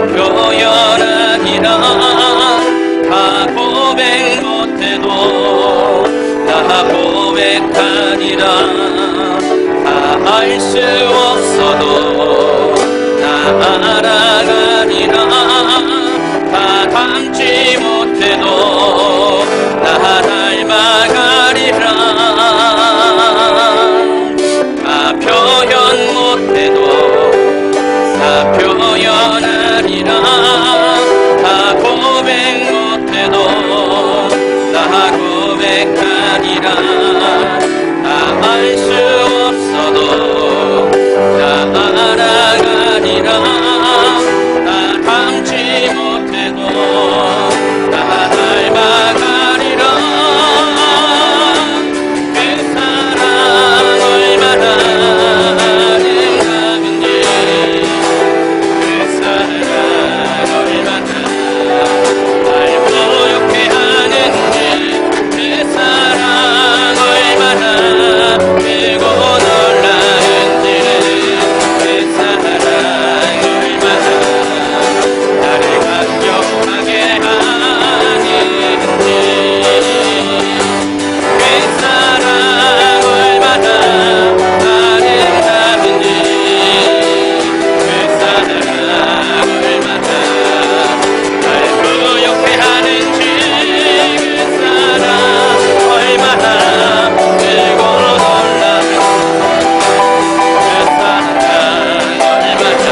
표현하기라 다 고백 못해도 나 고백하니라 다 알 수 없어도 나 알아가니라 다 담지 못해도 나 닮아가리라 다 표현 못해도 다 표현하리라 다 고백 못해도 다 고백하리라 다 알 수 없어도 다 알아가리라 다 담지 못해도 다 닮아가리라 그 사랑 얼마나 아름다운지 그 사랑 얼마나 날 부욕해 하는지 그 사랑 얼마나 크고 놀라운지는 그 사랑 얼마나 나를 감격하게 하는지 그 사랑 얼마나 아름다운지 그 사랑 얼마나 날 부욕해 하는지 그 사랑 얼마나 크고 놀라운지 그 사랑 얼마나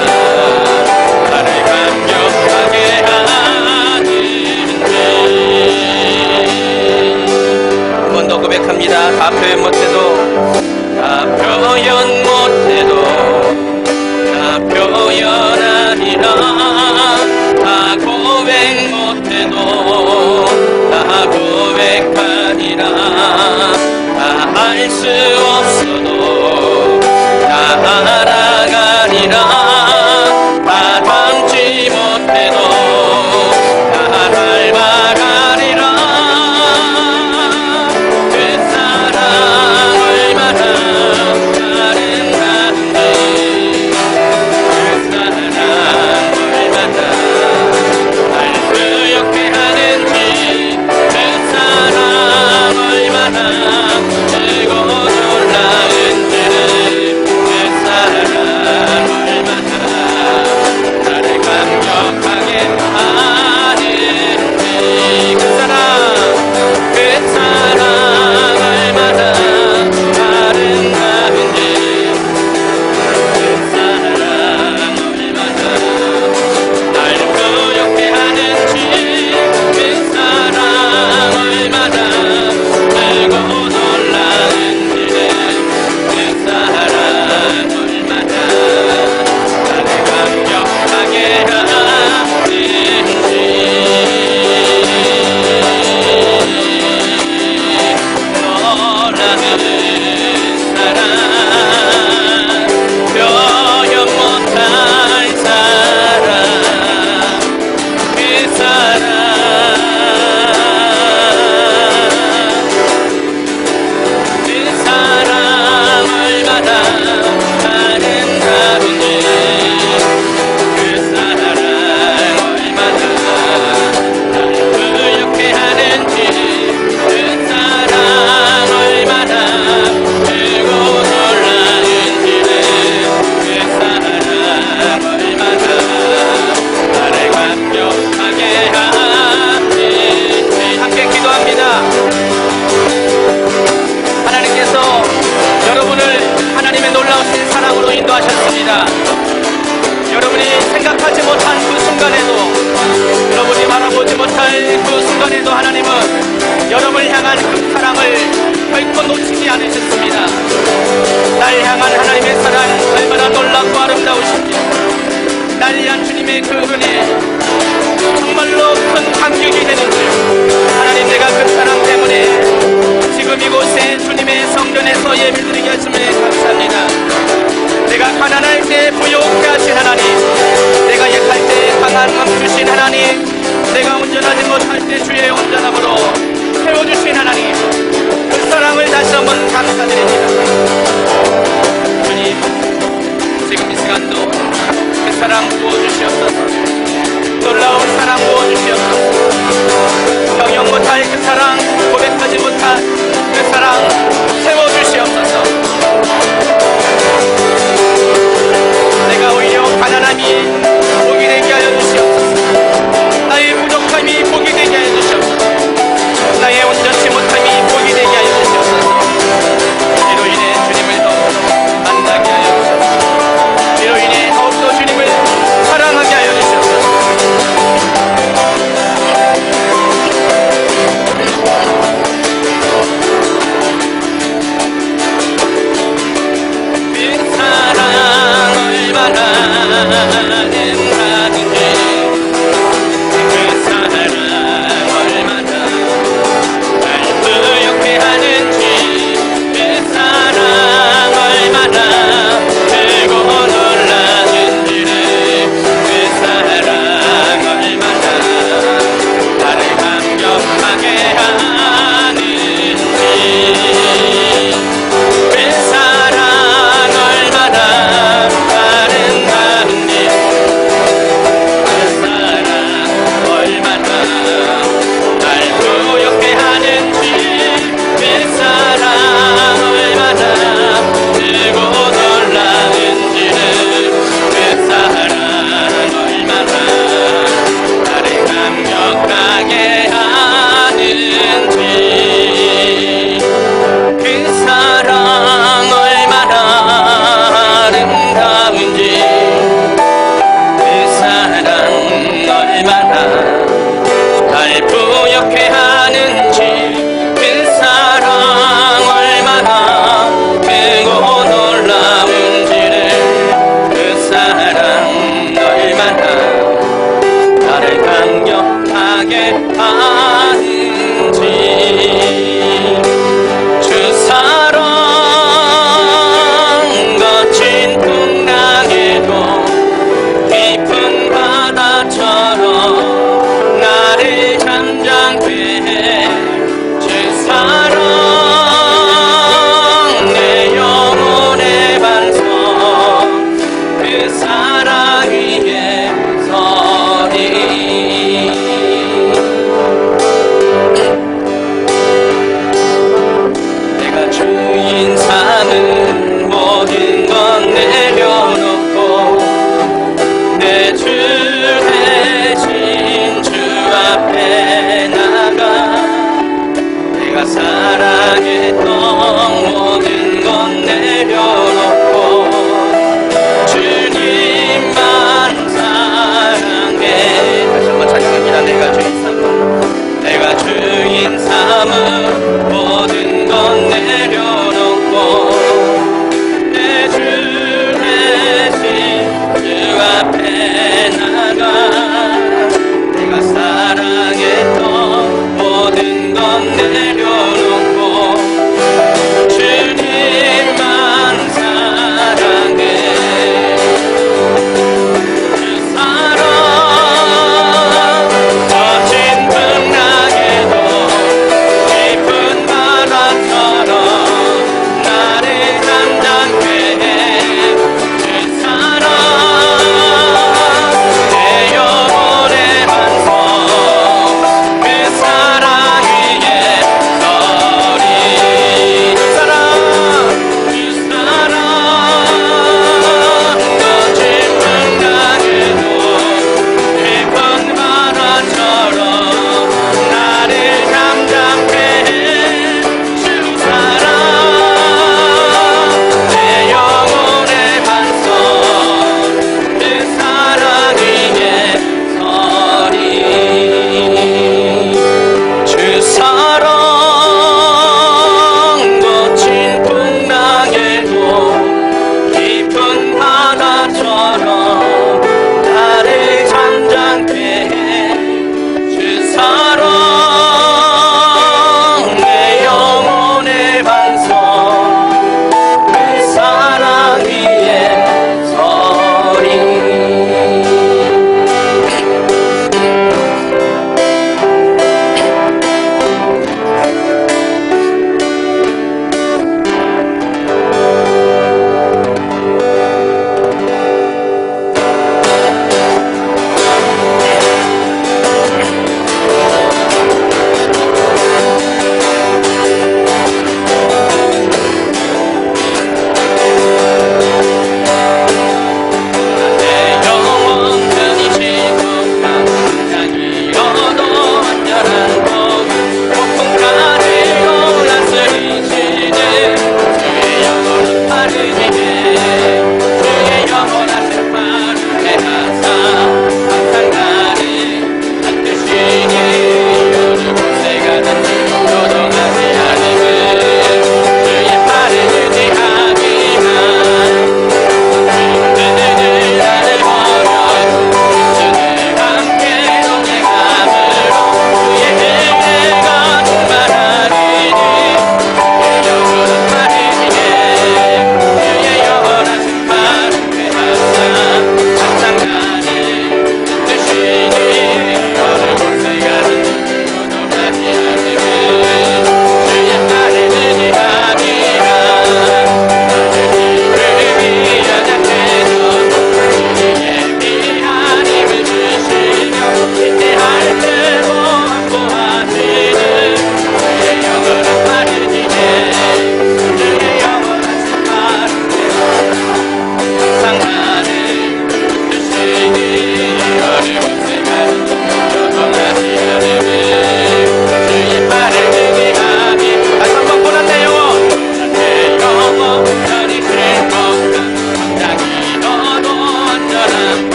나를 감격하게 하는지 한 번 더 고백합니다. 다 표현 못해도 다 표현 못해도 다 표현하리라 다 고백 못해도 다 고백하리라 다 알 수 없어도 다 알아가리라 다 담지 못해도 다 닮아가리라 그 사랑 얼마나 아름다운지 그 사랑 얼마나 날 부욕해 하는지 그 사랑 얼마나 크고 놀라운지는 그 사랑 얼마나 나를 감격하게 하는지 그 사랑 얼마나 아름다운지 그 사랑 얼마나 날 부욕해 하는지 그 사랑 얼마나 크고 놀라운지는 그 사랑 얼마나 나를 감격하게 하는지 너라는 사랑 표현 못할 사랑 그 사랑 그 사랑 얼마나 아름다운지 그 사랑 얼마나 날 부욕해 하는지 그 사랑 얼마나 크고 놀라운지는 그 사랑 얼마나 나를 감격하게 하는지 함께 기도합니다. 하나님께서 여러분을 하나님의 놀라우신 사랑으로 인도하셨습니다. 여러분이 생각하지 못한 그 순간에도 여러분이 바라보지 못할 그 순간에도 하나님은 여러분을 향한 그 사랑을 결코 놓치지 않으셨습니다. 날 향한 하나님의 사랑 얼마나 놀랍고 아름다우신지 날 향한 주님의 그 은혜 정말로 큰 감격이 되는 줄 하나님 내가 그 사랑 때문에 지금 이곳에 주님의 성전에서 예배드리게 하심에 감사합니다. 내가 가난할 때 부요케 하신 하나님 내가 약할 때 강한 맘 주신 하나님 내가 운전하지 못할 때 주의 온전함으로 세워주신 하나님 그 사랑을 다시 한번 감사드립니다. 주님 지금 이 시간도 그 사랑 부어주시옵소서. 가난함이 복이 되게 하여 주시옵소서. 나의 부족함이 복이 되게 하여 주시옵소서. 나의 온전치 못함이 복이 되게 하여 주시옵소서. 이로 인해 주님을 더욱더 만나게 하여 주시옵소서. 이로 인해 더욱더 주님을 사랑하게 하여 주시옵소서. 빈 사랑 얼마나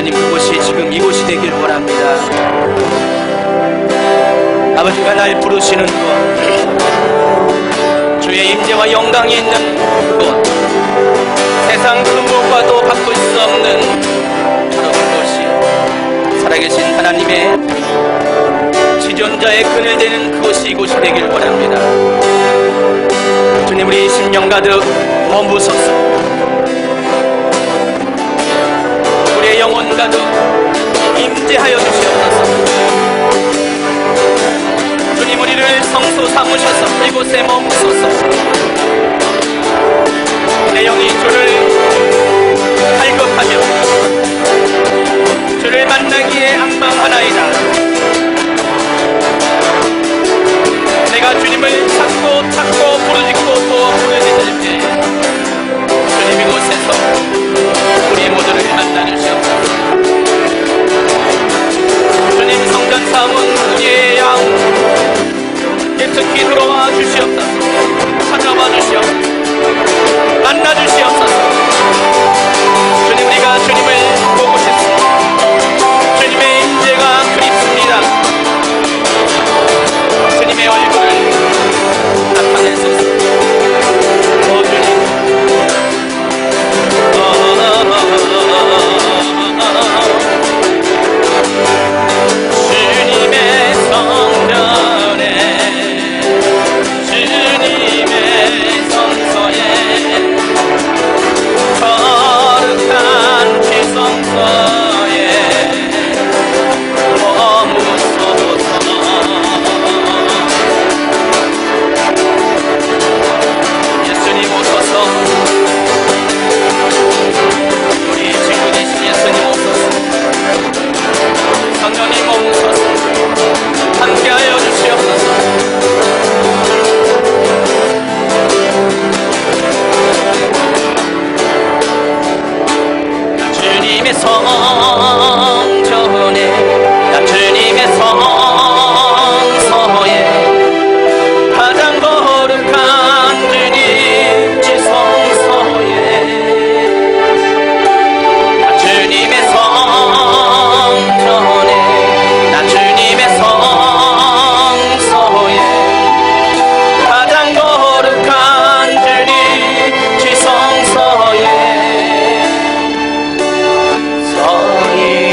주님, 그곳이 지금 이곳이 되길 원합니다. 아버지가 날 부르시는 곳, 주의 임재와 영광이 있는 그곳, 세상 그 무엇과도 바꿀 수 없는 바로 그곳이 살아계신 하나님의 지존자의 그늘 되는 그곳이 이곳이 되길 원합니다. 주님, 우리 심령 가득 머무소서. 우리의 영혼 가득 임재하여 주시옵소서. 주님, 우리를 성소 삼으셔서 이곳에 머무소서. 내 영이 주를 갈급하며 주를 만나기에 한방하나이다. 내가 주님을 찾고 부르짖고 또 부르짖을 때 주님 이곳에서 우리 모두를 만나주시옵소서. 주님, 성전 삼은 우리의 양 깊숙이 들어와 주시옵소서. 찾아와 주시옵소서. 만나 주시옵소서. 주님, 우리가 주님을 보고 싶습니다. 주님의 임재가 그립습니다. 주님의 얼굴을 나타내소서. 오 주님, 주님의 성전에, 주님의 성소에, 거룩한 지성소에 머무소서. 예수님 오소서. 우리 친구 되신 예수님 오소서. 성령님 오소서. 함께하여 주시옵소서. 주님의 성전에, 주님의 성소에, 가장 거룩한 주님 지성소에, 주님의 성전에, 주님의 성소에, 가장 거룩한 주님 지성소에 서리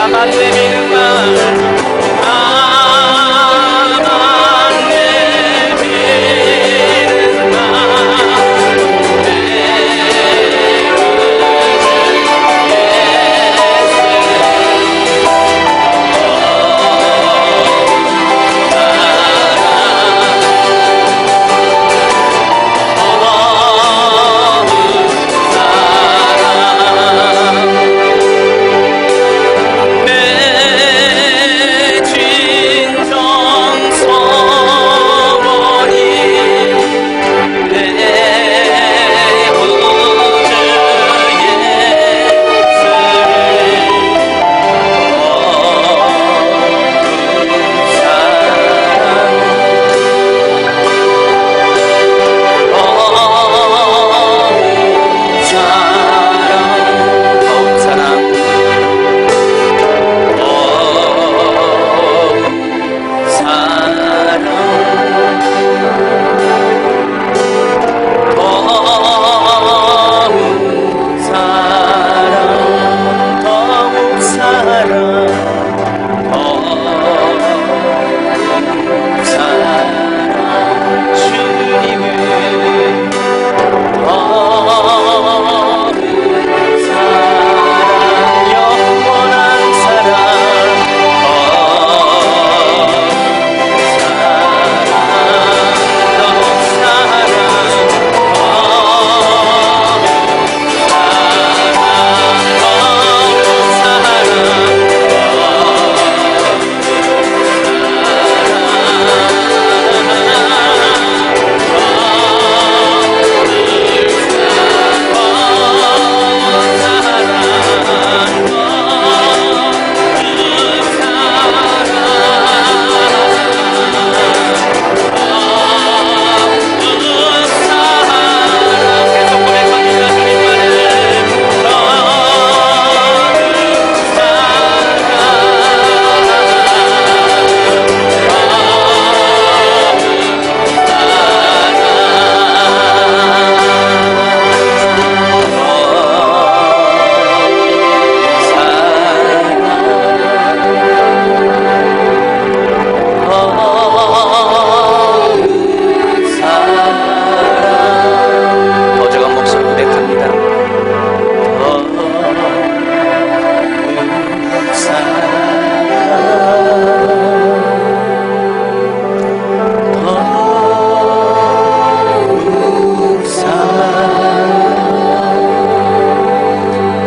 나만 내미는 말 나만 내미는 말 내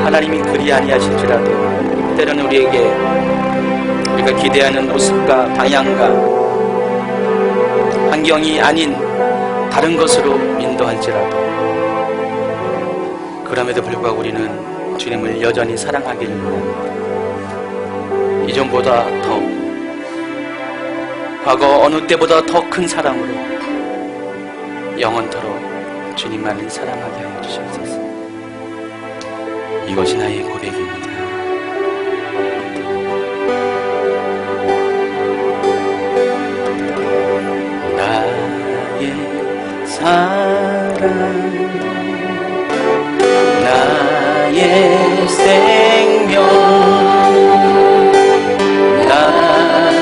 하나님이 그리 아니하실지라도 때로는 우리에게 우리가 기대하는 모습과 방향과 환경이 아닌 다른 것으로 인도할지라도 그럼에도 불구하고 우리는 주님을 여전히 사랑하기를 원합니다. 이전보다 더 과거 어느 때보다 더 큰 사랑으로 영원토록 주님만을 사랑하게 하여 주시옵소서. 이것이 나의 고백입니다. 나의 사랑, 나의 생명, 사랑합니다.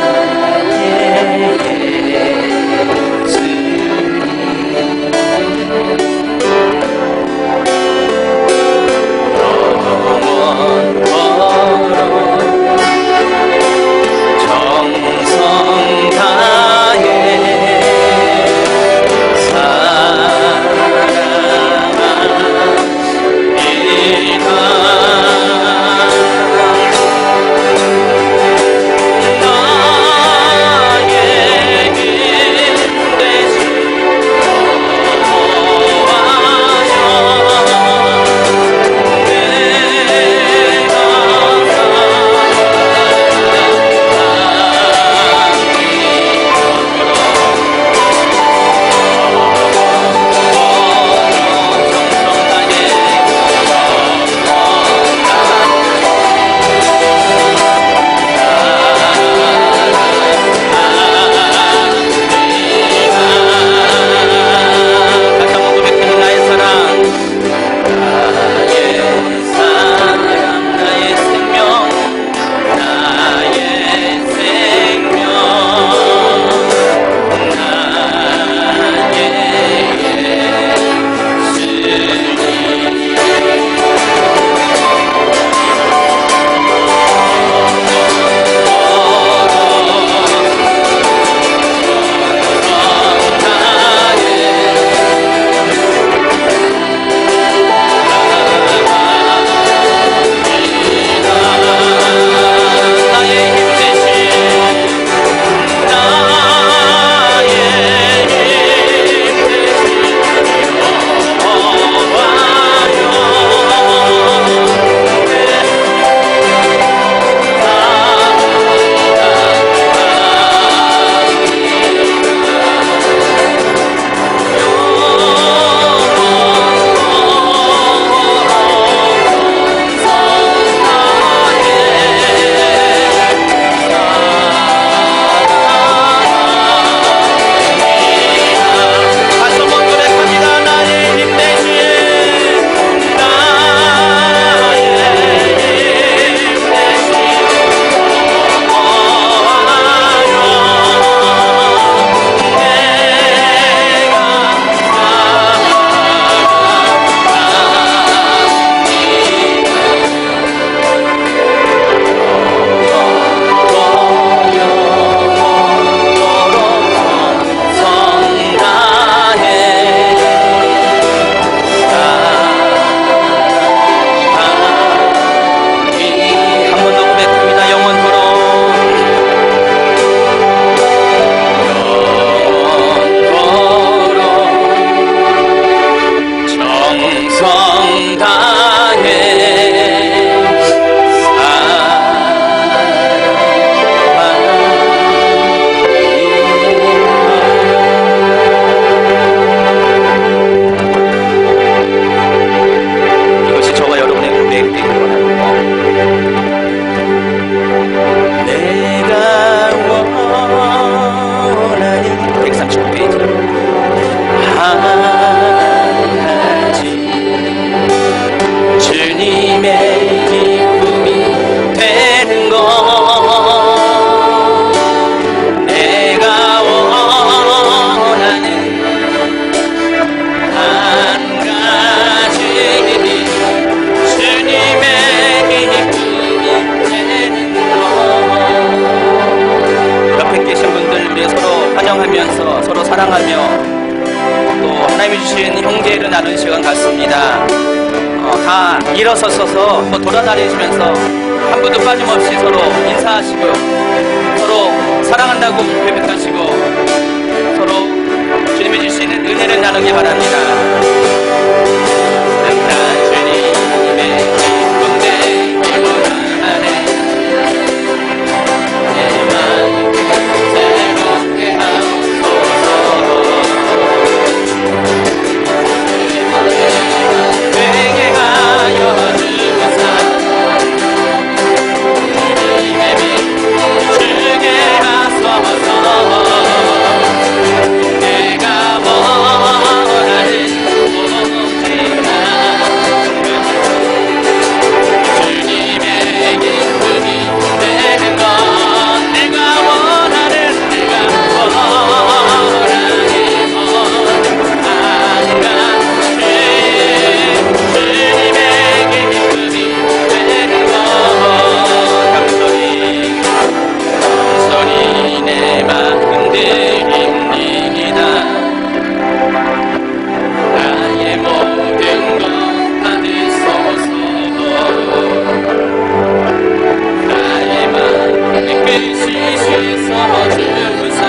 사랑하며 또 하나님이 주신 형제를 나누는 시간 같습니다. 다 일어서서 또 돌아다니시면서 한 분도 빠짐없이 서로 인사하시고 서로 사랑한다고 고백하시고 서로 주님이 주시는 은혜를 나누기 바랍니다. 주님의 기쁨에 기원하네 내 마음 즐겁게 하소서 되게 하여 주소서 주님의 빛 주게 하소서 내가 원하는 오직나 주님의 기쁨이 되는 것 내가 원하는 주님의 기쁨이 되는 것 소리 내 마음 드립니다 나의 모든 것 받으소서 나의 마음 끝이 씻어 주사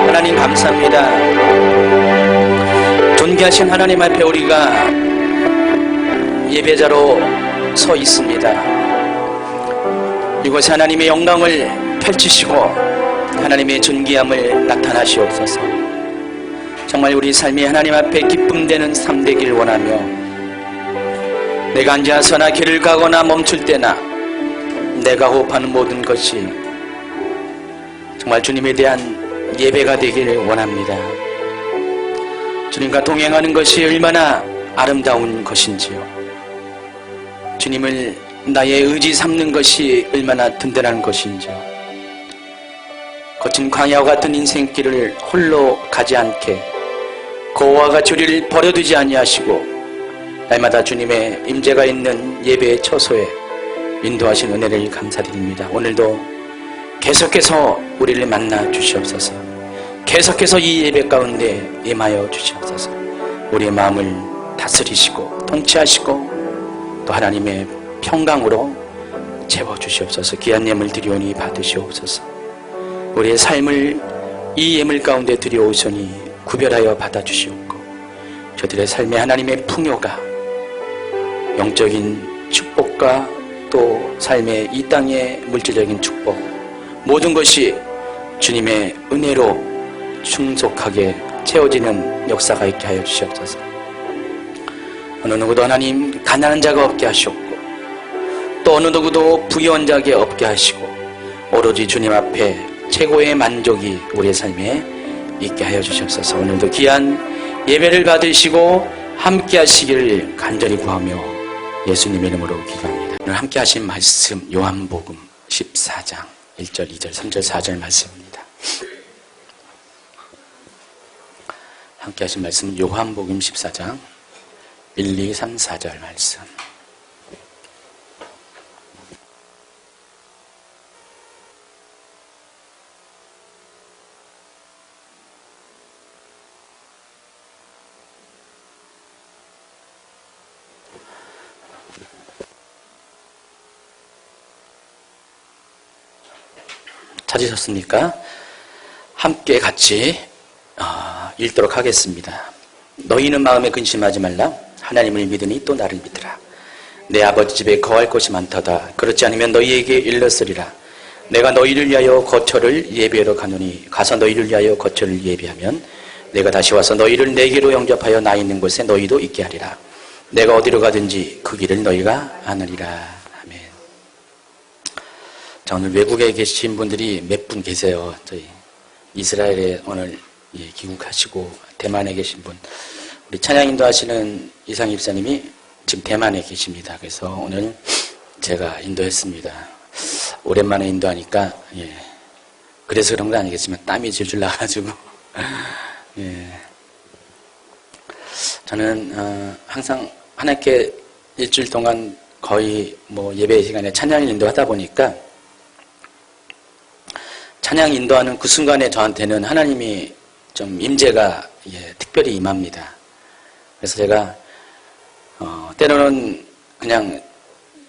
하나님 감사합니다. 존귀하신 하나님 앞에 우리가 예배자로 서 있습니다. 이곳에 하나님의 영광을 펼치시고 하나님의 존귀함을 나타나시옵소서. 정말 우리 삶이 하나님 앞에 기쁨되는 삶 되길 원하며 내가 앉아서나 길을 가거나 멈출 때나 내가 호흡하는 모든 것이 정말 주님에 대한 예배가 되길 원합니다. 주님과 동행하는 것이 얼마나 아름다운 것인지요. 주님을 나의 의지 삼는 것이 얼마나 든든한 것인지요. 거친 광야와 같은 인생길을 홀로 가지 않게 고와 같이 우리를 버려두지 아니하시고 날마다 주님의 임재가 있는 예배의 처소에 인도하신 은혜를 감사드립니다. 오늘도 계속해서 우리를 만나 주시옵소서. 계속해서 이 예배 가운데 임하여 주시옵소서. 우리의 마음을 다스리시고 통치하시고 또 하나님의 평강으로 채워주시옵소서. 귀한 예물 드리오니 받으시옵소서. 우리의 삶을 이 예물 가운데 드리오시니 구별하여 받아주시옵고 저들의 삶에 하나님의 풍요가 영적인 축복과 또 삶의 이 땅의 물질적인 축복 모든 것이 주님의 은혜로 충족하게 채워지는 역사가 있게 하여 주시옵소서. 어느 누구도 하나님 가난한 자가 없게 하시옵고 또 어느 누구도 부유한 자에게 없게 하시고 오로지 주님 앞에 최고의 만족이 우리의 삶에 있게 하여 주시옵소서. 오늘도 귀한 예배를 받으시고 함께 하시기를 간절히 구하며 예수님의 이름으로 기도합니다. 오늘 함께 하신 말씀 요한복음 14장 1절, 2절, 3절, 4절 말씀입니다. 함께 하신 말씀 요한복음 14장 1, 2, 3, 4절 말씀. 찾으셨습니까? 함께 같이 읽도록 하겠습니다. 너희는 마음에 근심하지 말라. 하나님을 믿으니 또 나를 믿으라. 내 아버지 집에 거할 곳이 많도다. 그렇지 않으면 너희에게 일렀으리라. 내가 너희를 위하여 거처를 예비하러 가노니 가서 너희를 위하여 거처를 예비하면 내가 다시 와서 너희를 내게로 영접하여 나 있는 곳에 너희도 있게 하리라. 내가 어디로 가든지 그 길을 너희가 아느리라. 자, 오늘 외국에 계신 분들이 몇 분 계세요. 저희 이스라엘에 오늘 귀국하시고 대만에 계신 분, 우리 찬양 인도하시는 이상 집사님이 지금 대만에 계십니다. 그래서 오늘 제가 인도했습니다. 오랜만에 인도하니까 그래서 그런 건 아니겠지만 땀이 줄줄 나가지고 저는 항상 하나님께 일주일 동안 거의 예배 시간에 찬양 인도하다 보니까 찬양 인도하는 그 순간에 저한테는 하나님이 좀 임재가 특별히 임합니다. 그래서 제가 때로는 그냥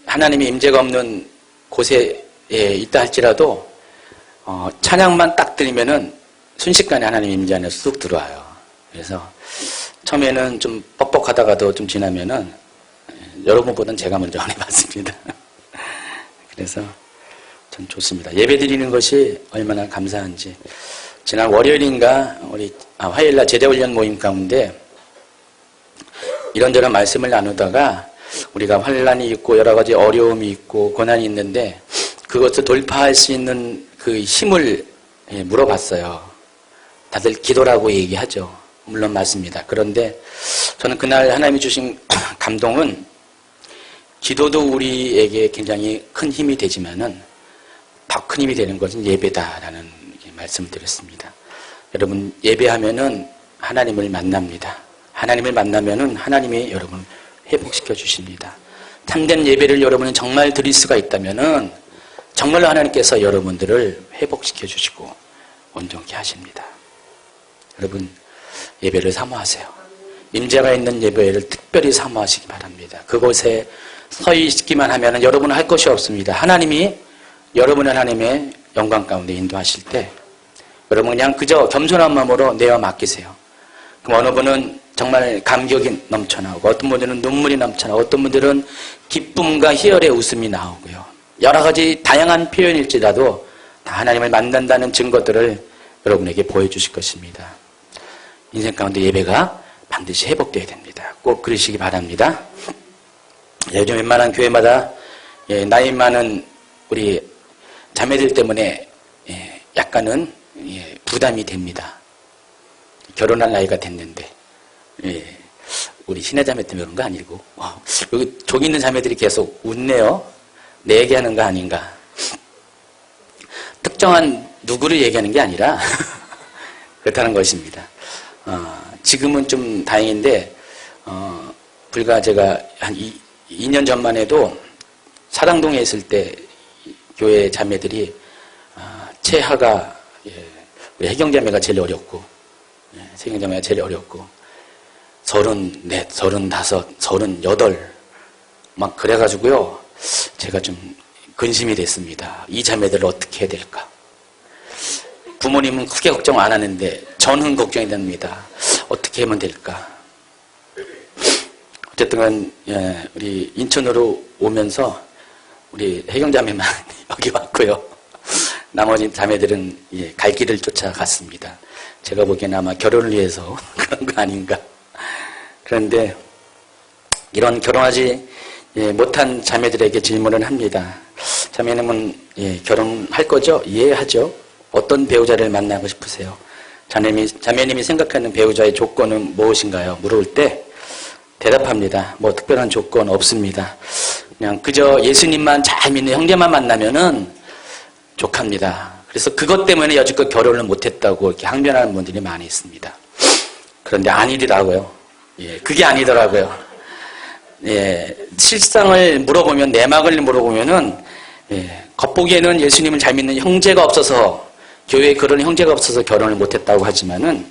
하나님의 임재가 없는 곳에 있다 할지라도 찬양만 딱 들으면은 순식간에 하나님 임재 안에 쑥 들어와요. 그래서 처음에는 좀 뻑뻑하다가도 좀 지나면은 여러분보다는 제가 먼저 안해봤습니다. 그래서 전 좋습니다. 예배 드리는 것이 얼마나 감사한지. 지난 월요일인가 화요일날 제자훈련 모임 가운데 이런저런 말씀을 나누다가 우리가 환난이 있고 여러 가지 어려움이 있고 고난이 있는데 그것을 돌파할 수 있는 그 힘을 물어봤어요. 다들 기도라고 얘기하죠. 물론 맞습니다. 그런데 저는 그날 하나님이 주신 감동은 기도도 우리에게 굉장히 큰 힘이 되지만은 더 큰 힘이 되는 것은 예배다라는 말씀을 드렸습니다. 여러분, 예배하면은 하나님을 만납니다. 하나님을 만나면은 하나님이 여러분을 회복시켜 주십니다. 참된 예배를 여러분이 정말 드릴 수가 있다면은 정말로 하나님께서 여러분들을 회복시켜 주시고 온전케 하십니다. 여러분, 예배를 사모하세요. 임재가 있는 예배를 특별히 사모하시기 바랍니다. 그곳에 서 있기만 하면은 여러분은 할 것이 없습니다. 하나님이 여러분을 하나님의 영광 가운데 인도하실 때 여러분 그냥 그저 겸손한 마음으로 내어 맡기세요. 그럼 어느 분은 정말 감격이 넘쳐나오고 어떤 분들은 눈물이 넘쳐나오고 어떤 분들은 기쁨과 희열의 웃음이 나오고요. 여러 가지 다양한 표현일지라도 다 하나님을 만난다는 증거들을 여러분에게 보여주실 것입니다. 인생 가운데 예배가 반드시 회복되어야 됩니다. 꼭 그러시기 바랍니다. 요즘 웬만한 교회마다 나이 많은 우리 자매들 때문에 약간은 부담이 됩니다. 결혼할 나이가 됐는데 우리 신혜자매 때문에 그런 거 아니고 여기 저기 있는 자매들이 계속 웃네요. 내 얘기하는 거 아닌가. 특정한 누구를 얘기하는 게 아니라 그렇다는 것입니다. 지금은 좀 다행인데 불과 제가 한 2년 전만 해도 사당동에 있을 때 교회 자매들이 최하가 우리 해경자매가 제일 어렸고 세경자매가 제일 어렸고 34, 35, 38 막 그래가지고요 제가 좀 근심이 됐습니다. 이 자매들을 어떻게 해야 될까. 부모님은 크게 걱정 안 하는데 저는 걱정이 됩니다. 어떻게 하면 될까. 어쨌든 우리 인천으로 오면서 우리 해경자매만 여기 왔고요. 나머지 자매들은 갈 길을 쫓아갔습니다. 제가 보기에는 아마 결혼을 위해서 그런 거 아닌가. 그런데 이런 결혼하지 못한 자매들에게 질문을 합니다. 자매님은 결혼할 거죠? 이해하죠? 어떤 배우자를 만나고 싶으세요? 자매님이 생각하는 배우자의 조건은 무엇인가요? 물을 때 대답합니다. 뭐 특별한 조건 없습니다. 그냥 그저 예수님만 잘 믿는 형제만 만나면은 족합니다. 그래서 그것 때문에 여지껏 결혼을 못했다고 이렇게 항변하는 분들이 많이 있습니다. 그런데 아니더라고요. 그게 아니더라고요. 실상을 물어보면, 내막을 물어보면은, 겉보기에는 예수님을 잘 믿는 형제가 없어서, 교회에 그런 형제가 없어서 결혼을 못했다고 하지만은,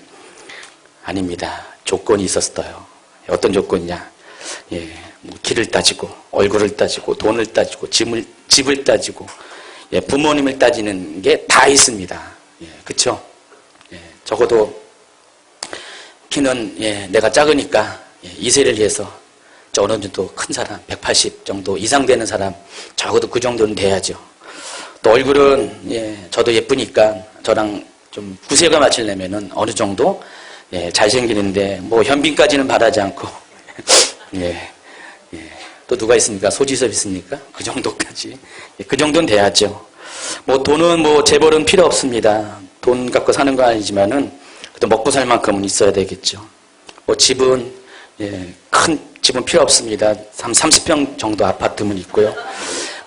아닙니다. 조건이 있었어요. 어떤 조건이냐. 뭐 길을 따지고, 얼굴을 따지고, 돈을 따지고, 집을 따지고, 부모님을 따지는 게 다 있습니다. 그쵸? 적어도, 키는 내가 작으니까 2세를 위해서 어느 정도 큰 사람 180 정도 이상 되는 사람 적어도 그 정도는 돼야죠. 또 얼굴은 저도 예쁘니까 저랑 좀 구색을 맞추려면은 어느 정도 잘생기는데 뭐 현빈까지는 바라지 않고 또 누가 있습니까? 소지섭 있습니까? 그 정도까지 그 정도는 돼야죠. 뭐 돈은 뭐 재벌은 필요 없습니다. 돈 갖고 사는 건 아니지만은 또 먹고 살 만큼은 있어야 되겠죠. 뭐 집은 큰 집은 필요 없습니다. 30평 정도 아파트면 있고요.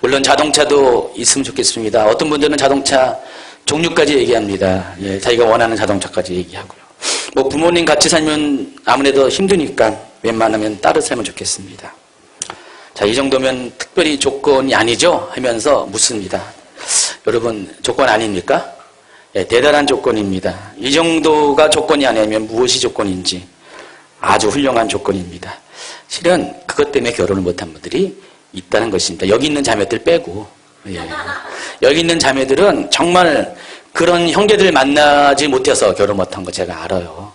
물론 자동차도 있으면 좋겠습니다. 어떤 분들은 자동차 종류까지 얘기합니다. 자기가 원하는 자동차까지 얘기하고요. 뭐 부모님 같이 살면 아무래도 힘드니까 웬만하면 따로 살면 좋겠습니다. 자, 이 정도면 특별히 조건이 아니죠? 하면서 묻습니다. 여러분, 조건 아닙니까? 대단한 조건입니다. 이 정도가 조건이 아니면 무엇이 조건인지 아주 훌륭한 조건입니다. 실은 그것 때문에 결혼을 못한 분들이 있다는 것입니다. 여기 있는 자매들 빼고. 여기 있는 자매들은 정말 그런 형제들 만나지 못해서 결혼 못한 거 제가 알아요.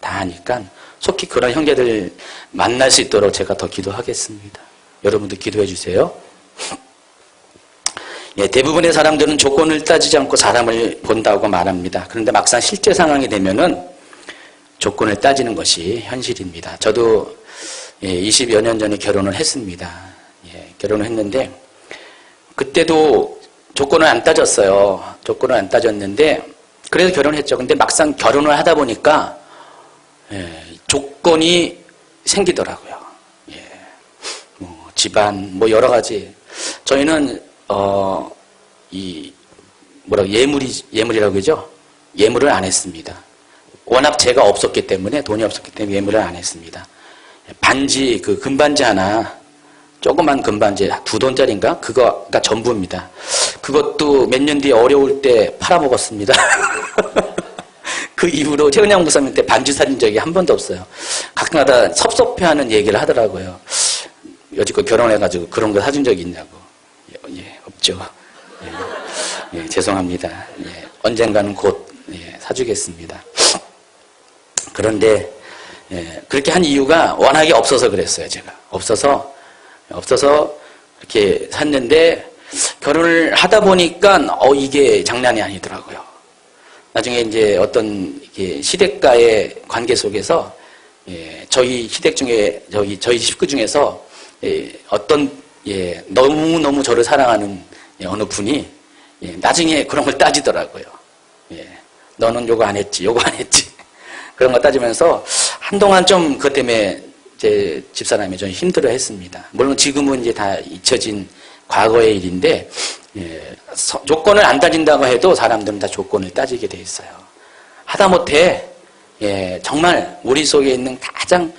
다 아니까 속히 그런 형제들 만날 수 있도록 제가 더 기도하겠습니다. 여러분도 기도해 주세요. 대부분의 사람들은 조건을 따지지 않고 사람을 본다고 말합니다. 그런데 막상 실제 상황이 되면은 조건을 따지는 것이 현실입니다. 저도 20여 년 전에 결혼을 했습니다. 결혼을 했는데 그때도 조건을 안 따졌어요. 조건을 안 따졌는데 그래서 결혼했죠. 근데 막상 결혼을 하다 보니까 조건이 생기더라고요. 뭐 집안 뭐 여러 가지. 저희는 예물이라고 그러죠? 예물을 안 했습니다. 워낙 제가 없었기 때문에, 돈이 없었기 때문에 예물을 안 했습니다. 반지, 금반지 하나, 조그만 금반지, 2돈짜리인가? 그거가 전부입니다. 그것도 몇 년 뒤에 어려울 때 팔아먹었습니다. 그 이후로 최은양 목사님 때 반지 사준 적이 한 번도 없어요. 가끔가다 섭섭해하는 얘기를 하더라고요. 여지껏 결혼해가지고 그런 거 사준 적이 있냐고. 없죠. 죄송합니다. 언젠가는 곧 사주겠습니다. 그런데 그렇게 한 이유가 워낙에 없어서 그랬어요. 제가 없어서 이렇게 샀는데 결혼을 하다 보니까 이게 장난이 아니더라고요. 나중에 이제 어떤 시댁과의 관계 속에서 저희 시댁 중에 저희 식구 중에서 어떤 너무너무 저를 사랑하는 어느 분이 나중에 그런 걸 따지더라고요. 너는 요거 안 했지, 요거 안 했지. 그런 거 따지면서 한동안 좀 그것 때문에 제 집사람이 좀 힘들어 했습니다. 물론 지금은 이제 다 잊혀진 과거의 일인데, 조건을 안 따진다고 해도 사람들은 다 조건을 따지게 돼 있어요. 하다못해, 정말 우리 속에 있는 가장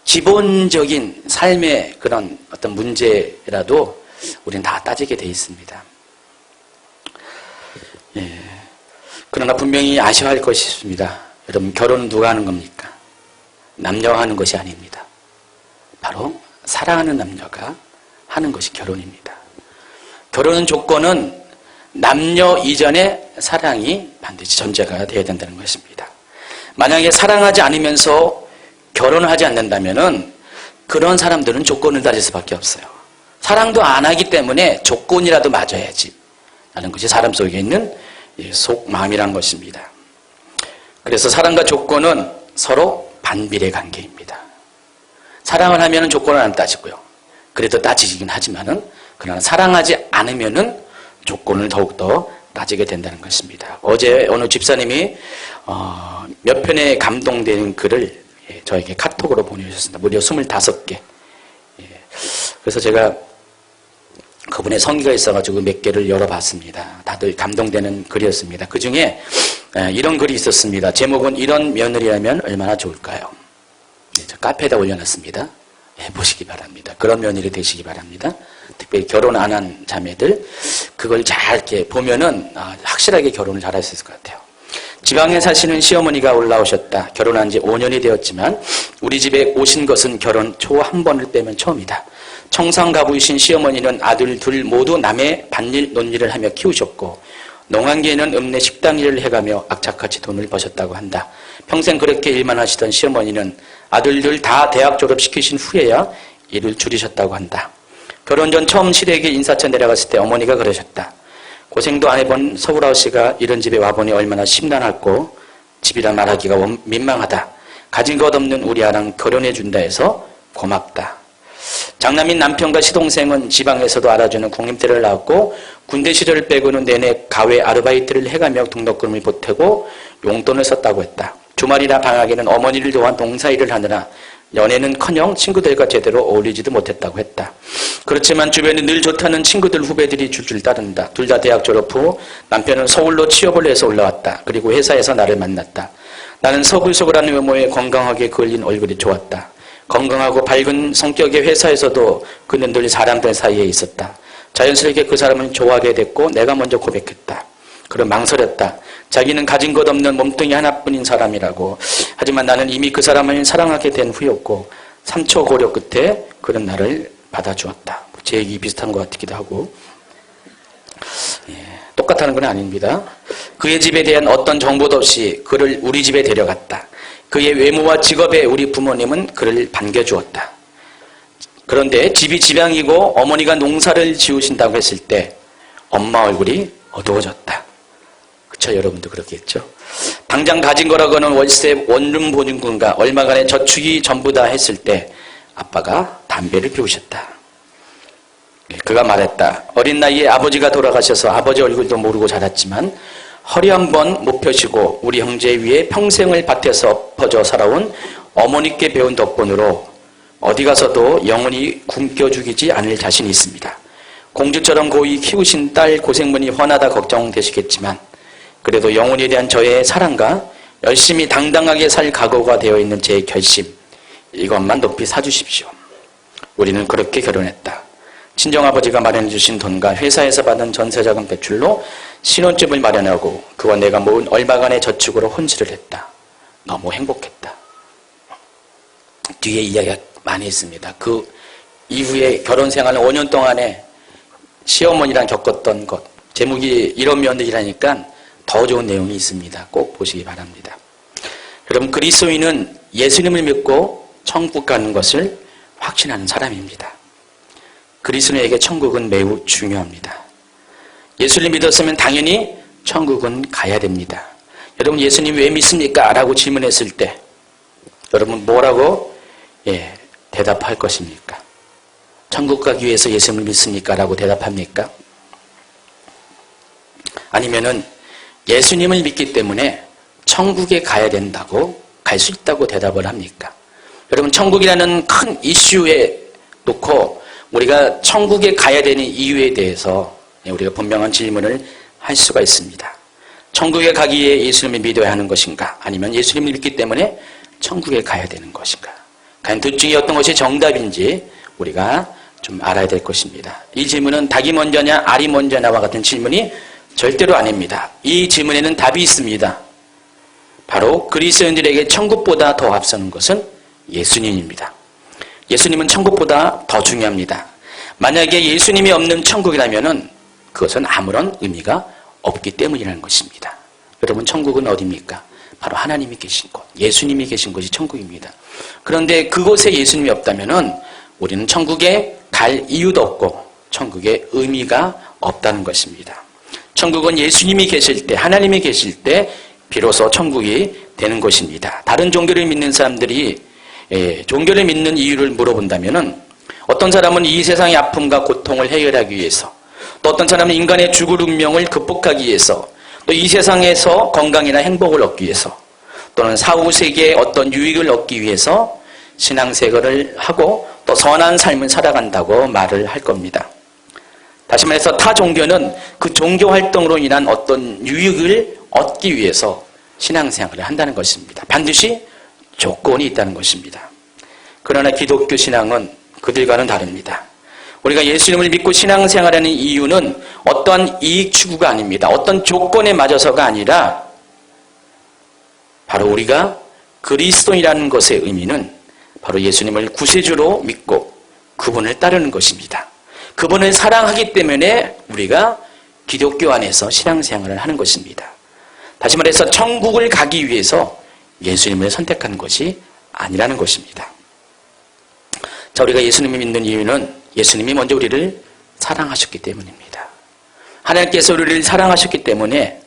기본적인 삶의 그런 어떤 문제라도 우리는 다 따지게 돼 있습니다. 그러나 분명히 아쉬워할 것이 있습니다. 여러분, 결혼은 누가 하는 겁니까? 남녀가 하는 것이 아닙니다. 바로 사랑하는 남녀가 하는 것이 결혼입니다. 결혼은 조건은 남녀 이전의 사랑이 반드시 전제가 되어야 된다는 것입니다. 만약에 사랑하지 않으면서 결혼을 하지 않는다면은 그런 사람들은 조건을 따질 수밖에 없어요. 사랑도 안 하기 때문에 조건이라도 맞아야지 라는 것이 사람 속에 있는 속마음이란 것입니다. 그래서 사랑과 조건은 서로 반비례 관계입니다. 사랑을 하면은 조건을 안 따지고요. 그래도 따지긴 하지만은 그러나 사랑하지 않으면은 조건을 더욱더 따지게 된다는 것입니다. 어제 어느 집사님이 몇 편의 감동되는 글을 저에게 카톡으로 보내주셨습니다. 무려 25개. 그래서 제가 그분의 성의가 있어가지고 몇 개를 열어봤습니다. 다들 감동되는 글이었습니다. 그 중에 이런 글이 있었습니다. 제목은 이런 며느리라면 얼마나 좋을까요? 저 카페에다 올려놨습니다. 보시기 바랍니다. 그런 며느리 되시기 바랍니다. 특별히 결혼 안 한 자매들 그걸 잘 이렇게 보면은 확실하게 결혼을 잘 할 수 있을 것 같아요. 지방에 사시는 시어머니가 올라오셨다. 결혼한 지 5년이 되었지만 우리 집에 오신 것은 결혼 초 한 번을 빼면 처음이다. 청상가부이신 시어머니는 아들 둘 모두 남의 밭일 논일을 하며 키우셨고 농한기에는 읍내 식당 일을 해가며 악착같이 돈을 버셨다고 한다. 평생 그렇게 일만 하시던 시어머니는 아들들 다 대학 졸업시키신 후에야 일을 줄이셨다고 한다. 결혼 전 처음 시댁에 인사처 내려갔을 때 어머니가 그러셨다. 고생도 안 해본 서울 아저씨가 이런 집에 와보니 얼마나 심란하고 집이라 말하기가 민망하다. 가진 것 없는 우리 아랑 결혼해준다 해서 고맙다. 장남인 남편과 시동생은 지방에서도 알아주는 국림대를 낳았고 군대 시절을 빼고는 내내 가외 아르바이트를 해가며 등록금을 보태고 용돈을 썼다고 했다. 주말이나 방학에는 어머니를 도와 농사일을 하느라 연애는커녕 친구들과 제대로 어울리지도 못했다고 했다. 그렇지만 주변에 늘 좋다는 친구들 후배들이 줄줄 따른다. 둘 다 대학 졸업 후 남편은 서울로 취업을 해서 올라왔다. 그리고 회사에서 나를 만났다. 나는 서글서글한 외모에 건강하게 그을린 얼굴이 좋았다. 건강하고 밝은 성격의 회사에서도 그는 늘 사람들 사이에 있었다. 자연스럽게 그 사람을 좋아하게 됐고 내가 먼저 고백했다. 그럼 망설였다. 자기는 가진 것 없는 몸뚱이 하나뿐인 사람이라고. 하지만 나는 이미 그 사람을 사랑하게 된 후였고 3초 고려 끝에 그는 나를 받아주었다. 제 얘기 비슷한 것 같기도 하고 똑같다는 건 아닙니다. 그의 집에 대한 어떤 정보도 없이 그를 우리 집에 데려갔다. 그의 외모와 직업에 우리 부모님은 그를 반겨주었다. 그런데 집이 지방이고 어머니가 농사를 지으신다고 했을 때 엄마 얼굴이 어두워졌다. 그쵸? 여러분도 그렇겠죠? 당장 가진 거라고는 월세, 원룸 보증금과 얼마간의 저축이 전부다 했을 때 아빠가 담배를 피우셨다. 그가 말했다. 어린 나이에 아버지가 돌아가셔서 아버지 얼굴도 모르고 자랐지만 허리 한 번 못 펴시고 우리 형제 위에 평생을 밭에서 퍼져 살아온 어머니께 배운 덕분으로 어디 가서도 영원히 굶겨 죽이지 않을 자신이 있습니다. 공주처럼 고이 키우신 딸 고생문이 훤하다 걱정되시겠지만 그래도 영혼에 대한 저의 사랑과 열심히 당당하게 살 각오가 되어 있는 제 결심, 이것만 높이 사주십시오. 우리는 그렇게 결혼했다. 친정아버지가 마련해 주신 돈과 회사에서 받은 전세자금 대출로 신혼집을 마련하고 그와 내가 모은 얼마간의 저축으로 혼수를 했다. 너무 행복했다. 뒤에 이야기가 많이 있습니다. 그 이후에 결혼 생활 5년 동안에 시어머니랑 겪었던 것, 제목이 이런 며느리라니까 더 좋은 내용이 있습니다. 꼭 보시기 바랍니다. 여러분, 그리스도인은 예수님을 믿고 천국 가는 것을 확신하는 사람입니다. 그리스도인에게 천국은 매우 중요합니다. 예수를 믿었으면 당연히 천국은 가야 됩니다. 여러분, 예수님 왜 믿습니까? 라고 질문했을 때 여러분 뭐라고 대답할 것입니까? 천국 가기 위해서 예수님을 믿습니까? 라고 대답합니까? 아니면은 예수님을 믿기 때문에 천국에 가야 된다고, 갈 수 있다고 대답을 합니까? 여러분, 천국이라는 큰 이슈에 놓고 우리가 천국에 가야 되는 이유에 대해서 우리가 분명한 질문을 할 수가 있습니다. 천국에 가기 위해 예수님을 믿어야 하는 것인가? 아니면 예수님을 믿기 때문에 천국에 가야 되는 것인가? 과연 둘 중에 어떤 것이 정답인지 우리가 좀 알아야 될 것입니다. 이 질문은 닭이 먼저냐 알이 먼저냐와 같은 질문이 절대로 아닙니다. 이 질문에는 답이 있습니다. 바로 그리스도인들에게 천국보다 더 앞서는 것은 예수님입니다. 예수님은 천국보다 더 중요합니다. 만약에 예수님이 없는 천국이라면 그것은 아무런 의미가 없기 때문이라는 것입니다. 여러분, 천국은 어디입니까? 바로 하나님이 계신 곳, 예수님이 계신 곳이 천국입니다. 그런데 그곳에 예수님이 없다면 우리는 천국에 갈 이유도 없고 천국에 의미가 없다는 것입니다. 천국은 예수님이 계실 때, 하나님이 계실 때 비로소 천국이 되는 것입니다. 다른 종교를 믿는 사람들이 종교를 믿는 이유를 물어본다면 어떤 사람은 이 세상의 아픔과 고통을 해결하기 위해서, 또 어떤 사람은 인간의 죽을 운명을 극복하기 위해서, 또 이 세상에서 건강이나 행복을 얻기 위해서, 또는 사후세계의 어떤 유익을 얻기 위해서 신앙생활을 하고 또 선한 삶을 살아간다고 말을 할 겁니다. 다시 말해서 타 종교는 그 종교 활동으로 인한 어떤 유익을 얻기 위해서 신앙생활을 한다는 것입니다. 반드시 조건이 있다는 것입니다. 그러나 기독교 신앙은 그들과는 다릅니다. 우리가 예수님을 믿고 신앙생활하는 이유는 어떠한 이익 추구가 아닙니다. 어떤 조건에 맞아서가 아니라 바로 우리가 그리스도인이라는 것의 의미는 바로 예수님을 구세주로 믿고 그분을 따르는 것입니다. 그분을 사랑하기 때문에 우리가 기독교 안에서 신앙생활을 하는 것입니다. 다시 말해서 천국을 가기 위해서 예수님을 선택한 것이 아니라는 것입니다. 자, 우리가 예수님을 믿는 이유는 예수님이 먼저 우리를 사랑하셨기 때문입니다. 하나님께서 우리를 사랑하셨기 때문에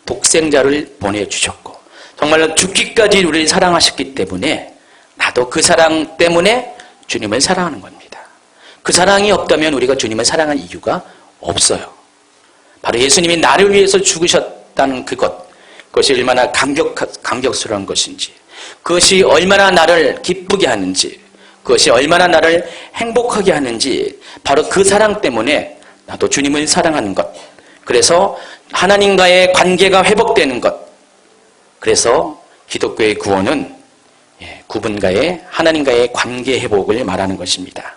독생자를 보내주셨고 정말로 죽기까지 우리를 사랑하셨기 때문에 나도 그 사랑 때문에 주님을 사랑하는 겁니다. 그 사랑이 없다면 우리가 주님을 사랑할 이유가 없어요. 바로 예수님이 나를 위해서 죽으셨다는 그것이 얼마나 감격스러운 것인지, 그것이 얼마나 나를 기쁘게 하는지, 그것이 얼마나 나를 행복하게 하는지, 바로 그 사랑 때문에 나도 주님을 사랑하는 것, 그래서 하나님과의 관계가 회복되는 것, 그래서 기독교의 구원은 그분과의 하나님과의 관계 회복을 말하는 것입니다.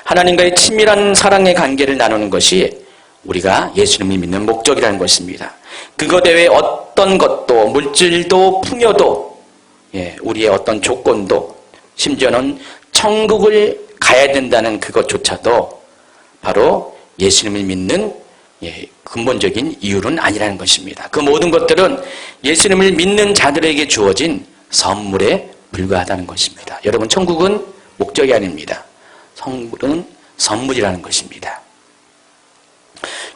하나님과의 친밀한 사랑의 관계를 나누는 것이 우리가 예수님을 믿는 목적이라는 것입니다. 그것 외에 어떤 것도, 물질도, 풍요도, 우리의 어떤 조건도, 심지어는 천국을 가야 된다는 그것조차도 바로 예수님을 믿는 근본적인 이유는 아니라는 것입니다. 그 모든 것들은 예수님을 믿는 자들에게 주어진 선물에 불과하다는 것입니다. 여러분, 천국은 목적이 아닙니다. 선물은 선물이라는 것입니다.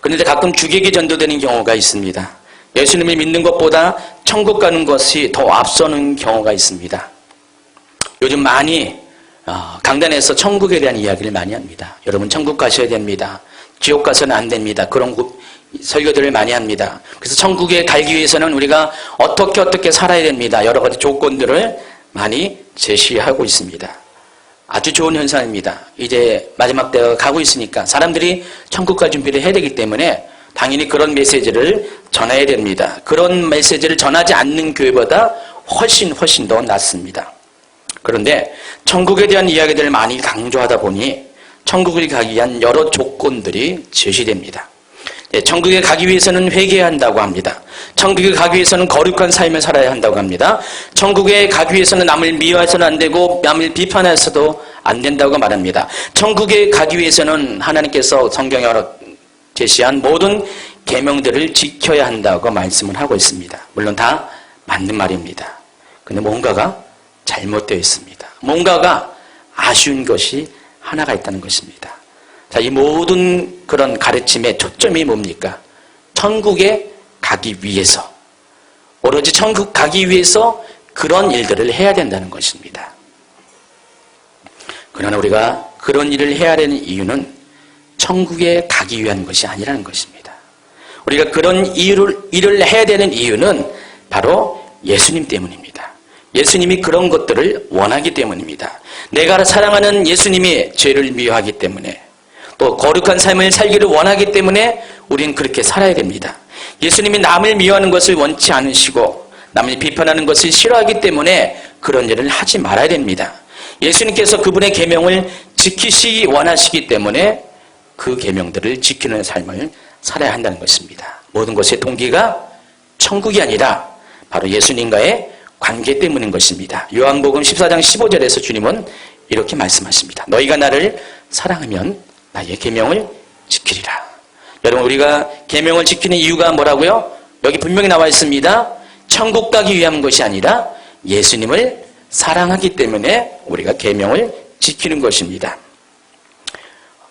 그런데 가끔 주객이 전도되는 경우가 있습니다. 예수님을 믿는 것보다 천국 가는 것이 더 앞서는 경우가 있습니다. 요즘 많이 강단에서 천국에 대한 이야기를 많이 합니다. 여러분, 천국 가셔야 됩니다. 지옥 가서는 안 됩니다. 그런 설교들을 많이 합니다. 그래서 천국에 가기 위해서는 우리가 어떻게 살아야 됩니다. 여러 가지 조건들을 많이 제시하고 있습니다. 아주 좋은 현상입니다. 이제 마지막 때가 가고 있으니까 사람들이 천국 갈 준비를 해야 되기 때문에 당연히 그런 메시지를 전해야 됩니다. 그런 메시지를 전하지 않는 교회보다 훨씬 더 낫습니다. 그런데 천국에 대한 이야기들을 많이 강조하다 보니 천국을 가기 위한 여러 조건들이 제시됩니다. 천국에 가기 위해서는 회개해야 한다고 합니다. 천국에 가기 위해서는 거룩한 삶을 살아야 한다고 합니다. 천국에 가기 위해서는 남을 미워해서는 안 되고 남을 비판해서도 안 된다고 말합니다. 천국에 가기 위해서는 하나님께서 성경에 제시한 모든 계명들을 지켜야 한다고 말씀을 하고 있습니다. 물론 다 맞는 말입니다. 근데 뭔가가 잘못되어 있습니다. 뭔가가 아쉬운 것이 하나가 있다는 것입니다. 자, 이 모든 그런 가르침의 초점이 뭡니까? 천국에 가기 위해서, 오로지 천국 가기 위해서 그런 일들을 해야 된다는 것입니다. 그러나 우리가 그런 일을 해야 되는 이유는 천국에 가기 위한 것이 아니라는 것입니다. 우리가 그런 일을 해야 되는 이유는 바로 예수님 때문입니다. 예수님이 그런 것들을 원하기 때문입니다. 내가 사랑하는 예수님이 죄를 미워하기 때문에, 또 거룩한 삶을 살기를 원하기 때문에 우리는 그렇게 살아야 됩니다. 예수님이 남을 미워하는 것을 원치 않으시고 남을 비판하는 것을 싫어하기 때문에 그런 일을 하지 말아야 됩니다. 예수님께서 그분의 계명을 지키시기 원하시기 때문에 그 계명들을 지키는 삶을 살아야 한다는 것입니다. 모든 것의 동기가 천국이 아니라 바로 예수님과의 관계 때문인 것입니다. 요한복음 14장 15절에서 주님은 이렇게 말씀하십니다. 너희가 나를 사랑하면 나의 계명을 지키리라. 여러분, 우리가 계명을 지키는 이유가 뭐라고요? 여기 분명히 나와 있습니다. 천국 가기 위한 것이 아니라 예수님을 사랑하기 때문에 우리가 계명을 지키는 것입니다.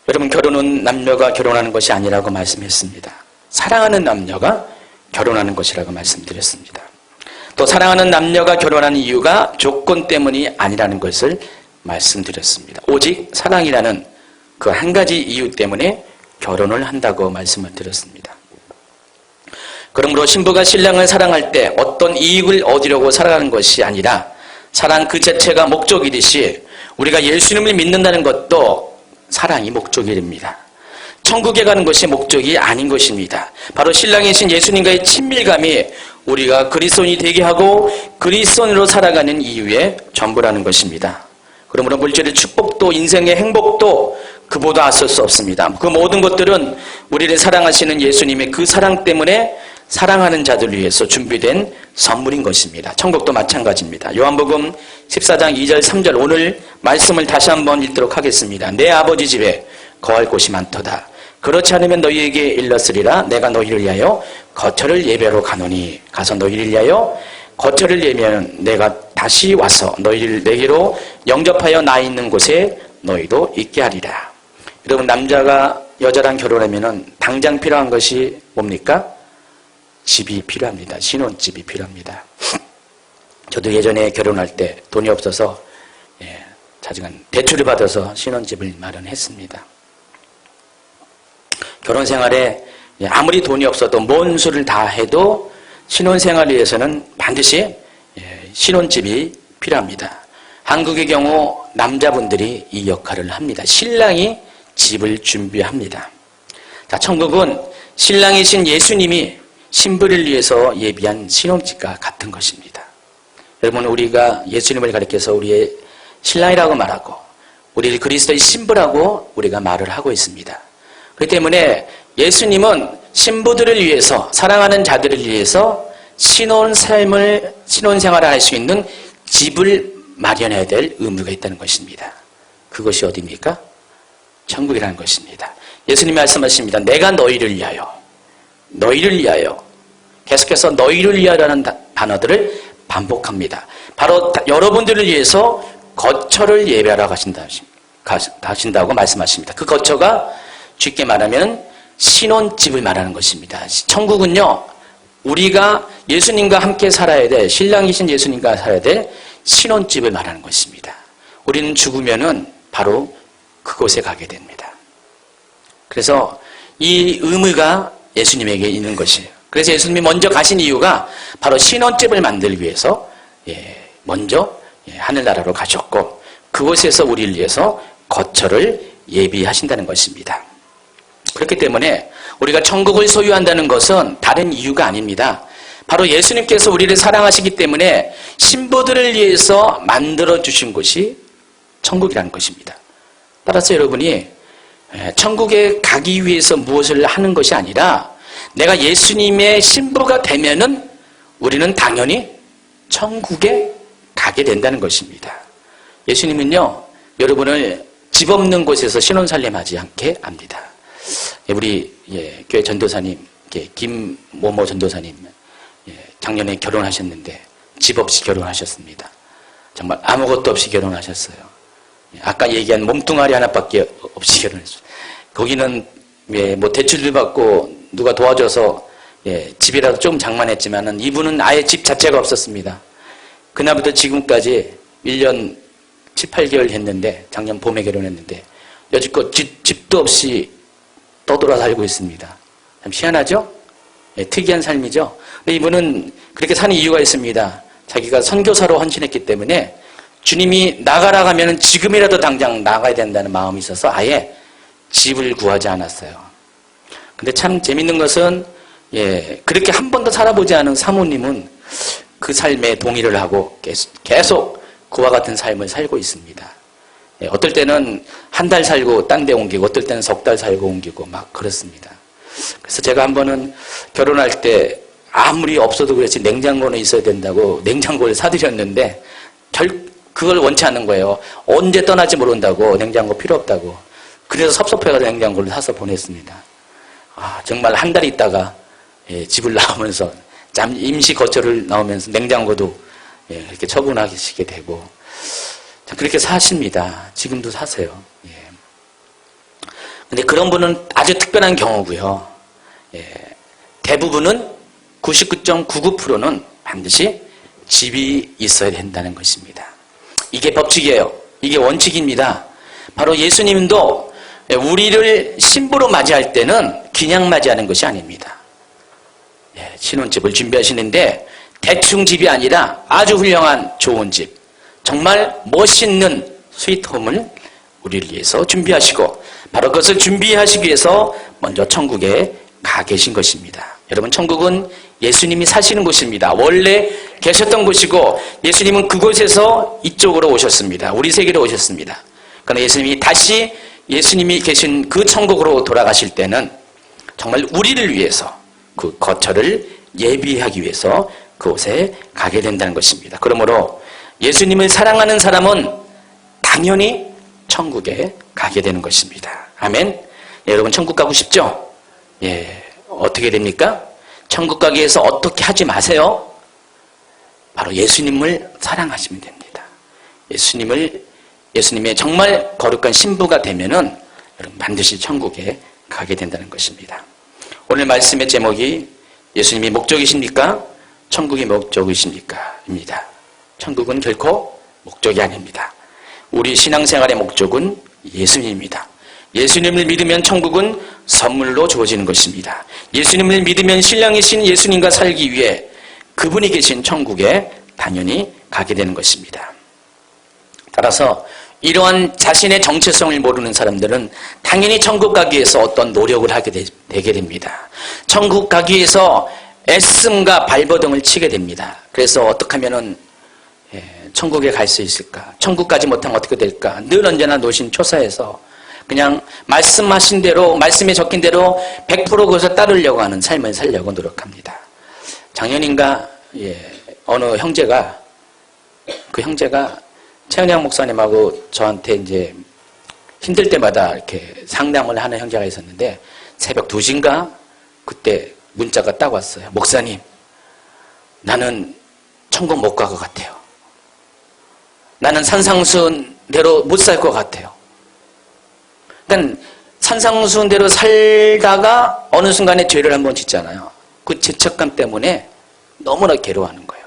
여러분, 결혼은 남녀가 결혼하는 것이 아니라고 말씀했습니다. 사랑하는 남녀가 결혼하는 것이라고 말씀드렸습니다. 또 사랑하는 남녀가 결혼하는 이유가 조건 때문이 아니라는 것을 말씀드렸습니다. 오직 사랑이라는 그 한 가지 이유 때문에 결혼을 한다고 말씀을 드렸습니다. 그러므로 신부가 신랑을 사랑할 때 어떤 이익을 얻으려고 사랑하는 것이 아니라 사랑 그 자체가 목적이듯이 우리가 예수님을 믿는다는 것도 사랑이 목적이 됩니다. 천국에 가는 것이 목적이 아닌 것입니다. 바로 신랑이신 예수님과의 친밀감이 우리가 그리스도인이 되게 하고 그리스도인으로 살아가는 이유의 전부라는 것입니다. 그러므로 물질의 축복도 인생의 행복도 그보다 앞설 수 없습니다. 그 모든 것들은 우리를 사랑하시는 예수님의 그 사랑 때문에 사랑하는 자들을 위해서 준비된 선물인 것입니다. 천국도 마찬가지입니다. 요한복음 14장 2절 3절 오늘 말씀을 다시 한번 읽도록 하겠습니다. 내 아버지 집에 거할 곳이 많도다. 그렇지 않으면 너희에게 일렀으리라. 내가 너희를 위하여 거처를 예배로 가노니 가서 너희를 위하여 거처를 예배하면 내가 다시 와서 너희를 내게로 영접하여 나 있는 곳에 너희도 있게 하리라. 여러분, 남자가 여자랑 결혼하면 당장 필요한 것이 뭡니까? 집이 필요합니다. 신혼집이 필요합니다. 저도 예전에 결혼할 때 돈이 없어서 자지간 대출을 받아서 신혼집을 마련했습니다. 결혼 생활에 아무리 돈이 없어도 뭔 수를 다 해도 신혼생활을 위해서는 반드시 신혼집이 필요합니다. 한국의 경우 남자분들이 이 역할을 합니다. 신랑이 집을 준비합니다. 자, 천국은 신랑이신 예수님이 신부를 위해서 예비한 신혼집과 같은 것입니다. 여러분, 우리가 예수님을 가리켜서 우리의 신랑이라고 말하고 우리를 그리스도의 신부라고 우리가 말을 하고 있습니다. 그렇기 때문에 예수님은 신부들을 위해서, 사랑하는 자들을 위해서 신혼생활을 할 수 있는 집을 마련해야 될 의무가 있다는 것입니다. 그것이 어디입니까? 천국이라는 것입니다. 예수님이 말씀하십니다. 내가 너희를 위하여, 계속해서 너희를 위하여라는 단어들을 반복합니다. 바로 여러분들을 위해서 거처를 예배하라고 하신다고 말씀하십니다. 그 거처가 쉽게 말하면 신혼집을 말하는 것입니다. 천국은요, 우리가 예수님과 함께 살아야 될, 신랑이신 예수님과 살아야 될 신혼집을 말하는 것입니다. 우리는 죽으면은 바로 그곳에 가게 됩니다. 그래서 이 의무가 예수님에게 있는 것이에요. 그래서 예수님이 먼저 가신 이유가 바로 신혼집을 만들기 위해서 먼저 하늘나라로 가셨고, 그곳에서 우리를 위해서 거처를 예비하신다는 것입니다. 그렇기 때문에 우리가 천국을 소유한다는 것은 다른 이유가 아닙니다. 바로 예수님께서 우리를 사랑하시기 때문에 신부들을 위해서 만들어주신 곳이 천국이라는 것입니다. 따라서 여러분이 천국에 가기 위해서 무엇을 하는 것이 아니라 내가 예수님의 신부가 되면은 우리는 당연히 천국에 가게 된다는 것입니다. 예수님은요, 여러분을 집 없는 곳에서 신혼살림하지 않게 합니다. 우리 교회 전도사님, 김모모 전도사님, 작년에 결혼하셨는데 집 없이 결혼하셨습니다. 정말 아무것도 없이 결혼하셨어요. 아까 얘기한 몸뚱아리 하나밖에 없이 결혼했어요. 거기는 뭐 대출을 받고 누가 도와줘서 집이라도 좀 장만했지만은 이분은 아예 집 자체가 없었습니다. 그날부터 지금까지 1년 7, 8개월 했는데, 작년 봄에 결혼했는데 여지껏 집도 없이 떠돌아 살고 있습니다. 참 희한하죠? 특이한 삶이죠. 근데 이분은 그렇게 사는 이유가 있습니다. 자기가 선교사로 헌신했기 때문에 주님이 나가라 하면 지금이라도 당장 나가야 된다는 마음이 있어서 아예 집을 구하지 않았어요. 근데 참 재밌는 것은 그렇게 한 번도 살아보지 않은 사모님은 그 삶에 동의를 하고 계속 그와 같은 삶을 살고 있습니다. 어떨 때는 한 달 살고 딴 데 옮기고, 어떨 때는 석 달 살고 옮기고 막 그렇습니다. 그래서 제가 한 번은 결혼할 때 아무리 없어도 그렇지 냉장고는 있어야 된다고 냉장고를 사드렸는데 그걸 원치 않는 거예요. 언제 떠날지 모른다고 냉장고 필요 없다고. 그래서 섭섭해가지고 냉장고를 사서 보냈습니다. 정말 한 달 있다가 집을 나오면서 임시 거처를 나오면서 냉장고도 이렇게 처분하시게 되고, 그렇게 사십니다. 지금도 사세요. 근데 그런 분은 아주 특별한 경우고요. 대부분은 99.99%는 반드시 집이 있어야 된다는 것입니다. 이게 법칙이에요. 이게 원칙입니다. 바로 예수님도 우리를 신부로 맞이할 때는 그냥 맞이하는 것이 아닙니다. 신혼집을 준비하시는데 대충 집이 아니라 아주 훌륭한 좋은 집, 정말 멋있는 스위트홈을 우리를 위해서 준비하시고, 바로 그것을 준비하시기 위해서 먼저 천국에 가 계신 것입니다. 여러분, 천국은 예수님이 사시는 곳입니다. 원래 계셨던 곳이고 예수님은 그곳에서 이쪽으로 오셨습니다. 우리 세계로 오셨습니다. 그러나 예수님이 다시 예수님이 계신 그 천국으로 돌아가실 때는 정말 우리를 위해서 그 거처를 예비하기 위해서 그곳에 가게 된다는 것입니다. 그러므로 예수님을 사랑하는 사람은 당연히 천국에 가게 되는 것입니다. 아멘. 여러분, 천국 가고 싶죠? 어떻게 됩니까? 천국 가기 위해서 어떻게 하지 마세요. 바로 예수님을 사랑하시면 됩니다. 예수님의 정말 거룩한 신부가 되면은 여러분 반드시 천국에 가게 된다는 것입니다. 오늘 말씀의 제목이 예수님이 목적이십니까? 천국이 목적이십니까? 입니다. 천국은 결코 목적이 아닙니다. 우리 신앙생활의 목적은 예수님입니다. 예수님을 믿으면 천국은 선물로 주어지는 것입니다. 예수님을 믿으면 신랑이신 예수님과 살기 위해 그분이 계신 천국에 당연히 가게 되는 것입니다. 따라서 이러한 자신의 정체성을 모르는 사람들은 당연히 천국 가기 위해서 어떤 노력을 하게 되게 됩니다. 천국 가기 위해서 애씀과 발버둥을 치게 됩니다. 그래서 어떻게 하면은 천국에 갈 수 있을까? 천국까지 못하면 어떻게 될까? 늘 언제나 노심초사해서 그냥 말씀하신 대로, 말씀에 적힌 대로 100% 그것을 따르려고 하는 삶을 살려고 노력합니다. 작년인가 어느 형제가, 그 형제가 최은영 목사님하고 저한테 이제 힘들 때마다 이렇게 상담을 하는 형제가 있었는데 새벽 2시인가 그때 문자가 딱 왔어요. 목사님, 나는 천국 못 갈 것 같아요. 나는 산상수훈대로 못 살 것 같아요. 그러니까 산상수훈대로 살다가 어느 순간에 죄를 한번 짓잖아요. 그 죄책감 때문에 너무나 괴로워하는 거예요.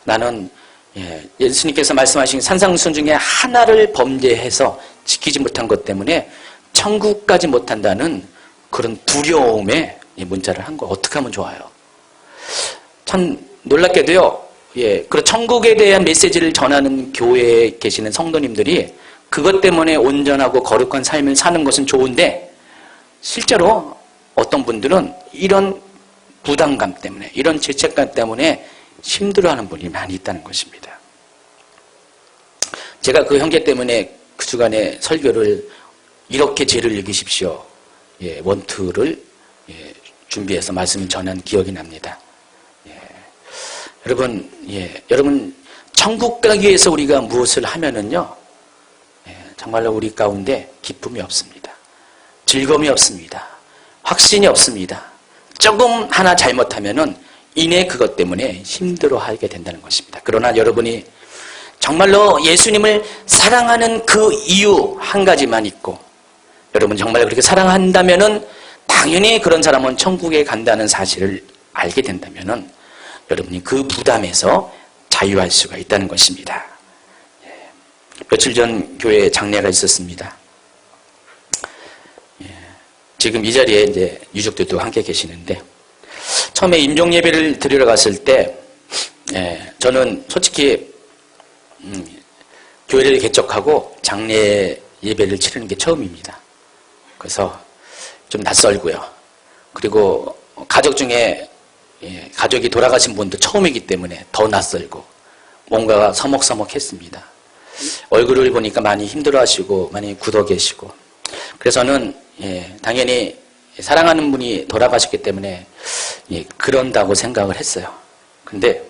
나는 예수님께서 말씀하신 산상수훈 중에 하나를 범죄해서 지키지 못한 것 때문에 천국까지 못한다는 그런 두려움에 문자를 한 거. 어떻게 하면 좋아요? 참 놀랍게도요. 그리고 천국에 대한 메시지를 전하는 교회에 계시는 성도님들이 그것 때문에 온전하고 거룩한 삶을 사는 것은 좋은데 실제로 어떤 분들은 이런 부담감 때문에, 이런 죄책감 때문에 힘들어하는 분이 많이 있다는 것입니다. 제가 그 형제 때문에 그 주간에 설교를 이렇게 죄를 이기십시오. 원투를 준비해서 말씀을 전한 기억이 납니다. 여러분 천국 가기 위해서 우리가 무엇을 하면은요, 정말로 우리 가운데 기쁨이 없습니다. 즐거움이 없습니다. 확신이 없습니다. 조금 하나 잘못하면은 이내 그것 때문에 힘들어하게 된다는 것입니다. 그러나 여러분이 정말로 예수님을 사랑하는 그 이유 한 가지만 있고, 여러분 정말 그렇게 사랑한다면은 당연히 그런 사람은 천국에 간다는 사실을 알게 된다면은 여러분이 그 부담에서 자유할 수가 있다는 것입니다. 며칠 전 교회에 장례가 있었습니다. 지금 이 자리에 이제 유족들도 함께 계시는데, 처음에 임종 예배를 드리러 갔을 때 저는 솔직히 교회를 개척하고 장례 예배를 치르는 게 처음입니다. 그래서 좀 낯설고요. 그리고 가족 중에 가족이 돌아가신 분도 처음이기 때문에 더 낯설고 뭔가가 서먹서먹했습니다. 얼굴을 보니까 많이 힘들어하시고 많이 굳어 계시고, 그래서는 당연히 사랑하는 분이 돌아가셨기 때문에 그런다고 생각을 했어요. 근데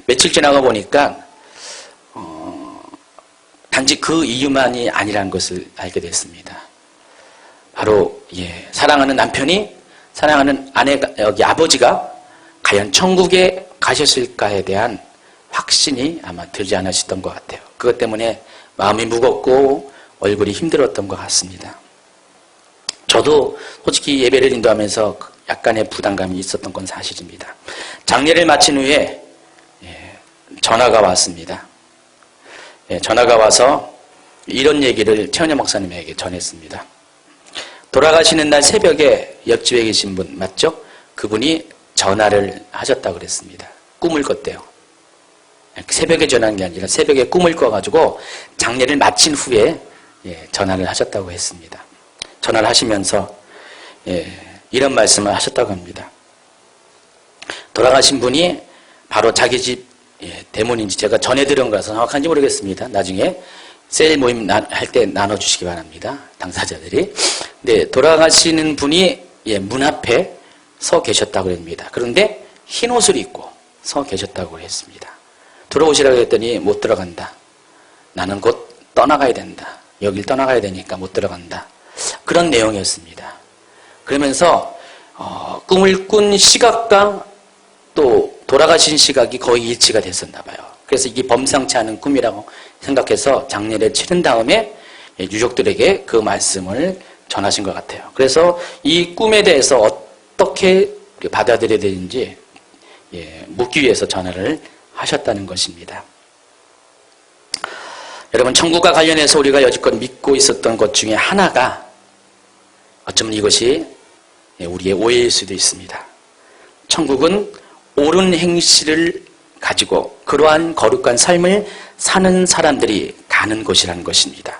며칠 지나가 보니까 단지 그 이유만이 아니라는 것을 알게 됐습니다. 바로 사랑하는 남편이, 사랑하는 아내가, 여기 아버지가 과연 천국에 가셨을까에 대한 확신이 아마 들지 않으셨던 것 같아요. 그것 때문에 마음이 무겁고 얼굴이 힘들었던 것 같습니다. 저도 솔직히 예배를 인도하면서 약간의 부담감이 있었던 건 사실입니다. 장례를 마친 후에 전화가 왔습니다. 전화가 와서 이런 얘기를 최은영 목사님에게 전했습니다. 돌아가시는 날 새벽에 옆집에 계신 분 맞죠? 그분이 전화를 하셨다고 그랬습니다. 꿈을 꿨대요. 새벽에 전화한 게 아니라 새벽에 꿈을 꿔가지고 장례를 마친 후에 전화를 하셨다고 했습니다. 전화를 하시면서 이런 말씀을 하셨다고 합니다. 돌아가신 분이 바로 자기 집 대문인지 제가 전해 들은 거라서 정확한지 모르겠습니다. 나중에 셀 모임 할 때 나눠주시기 바랍니다. 당사자들이. 네, 돌아가시는 분이 문 앞에 서 계셨다고 합니다. 그런데 흰 옷을 입고 서 계셨다고 했습니다. 들어오시라고 했더니 못 들어간다. 나는 곧 떠나가야 된다. 여길 떠나가야 되니까 못 들어간다. 그런 내용이었습니다. 그러면서 꿈을 꾼 시각과 또 돌아가신 시각이 거의 일치가 됐었나 봐요. 그래서 이게 범상치 않은 꿈이라고 생각해서 장례를 치른 다음에 유족들에게 그 말씀을 전하신 것 같아요. 그래서 이 꿈에 대해서 어떻게 받아들여야 되는지 묻기 위해서 전화를 하셨다는 것입니다. 여러분, 천국과 관련해서 우리가 여지껏 믿고 있었던 것 중에 하나가 어쩌면 이것이 우리의 오해일 수도 있습니다. 천국은 옳은 행실을 가지고 그러한 거룩한 삶을 사는 사람들이 가는 곳이라는 것입니다.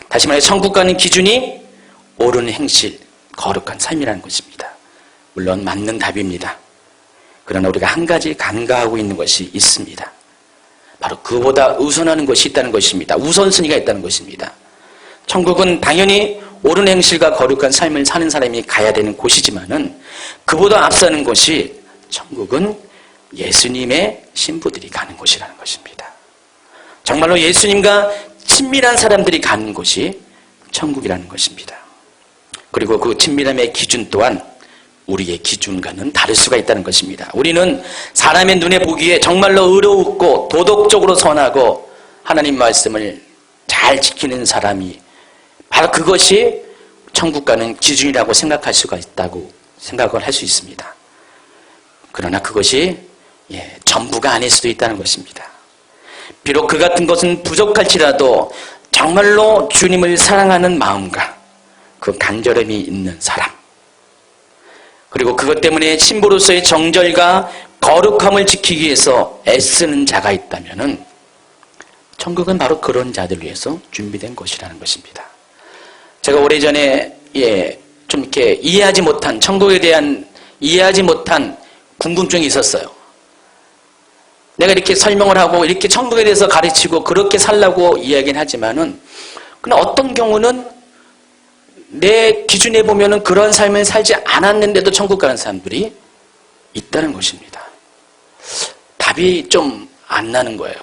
다시 말해 천국 가는 기준이 옳은 행실, 거룩한 삶이라는 것입니다. 물론 맞는 답입니다. 그러나 우리가 한 가지 간과하고 있는 것이 있습니다. 바로 그보다 우선하는 것이 있다는 것입니다. 우선순위가 있다는 것입니다. 천국은 당연히 옳은 행실과 거룩한 삶을 사는 사람이 가야 되는 곳이지만은 그보다 앞서는 것이 천국은 예수님의 신부들이 가는 곳이라는 것입니다. 정말로 예수님과 친밀한 사람들이 가는 곳이 천국이라는 것입니다. 그리고 그 친밀함의 기준 또한 우리의 기준과는 다를 수가 있다는 것입니다. 우리는 사람의 눈에 보기에 정말로 의롭고 도덕적으로 선하고 하나님 말씀을 잘 지키는 사람이 바로 그것이 천국 가는 기준이라고 생각할 수가 있다고 생각을 할 수 있습니다. 그러나 그것이 전부가 아닐 수도 있다는 것입니다. 비록 그 같은 것은 부족할지라도 정말로 주님을 사랑하는 마음과 그 간절함이 있는 사람, 그리고 그것 때문에 신부로서의 정절과 거룩함을 지키기 위해서 애쓰는 자가 있다면은 천국은 바로 그런 자들 위해서 준비된 것이라는 것입니다. 제가 오래전에 좀 이렇게 이해하지 못한, 천국에 대한 이해하지 못한 궁금증이 있었어요. 내가 이렇게 설명을 하고 이렇게 천국에 대해서 가르치고 그렇게 살라고 이야기는 하지만은 그러나 어떤 경우는 내 기준에 보면은 그런 삶을 살지 않았는데도 천국 가는 사람들이 있다는 것입니다. 답이 좀 안 나는 거예요.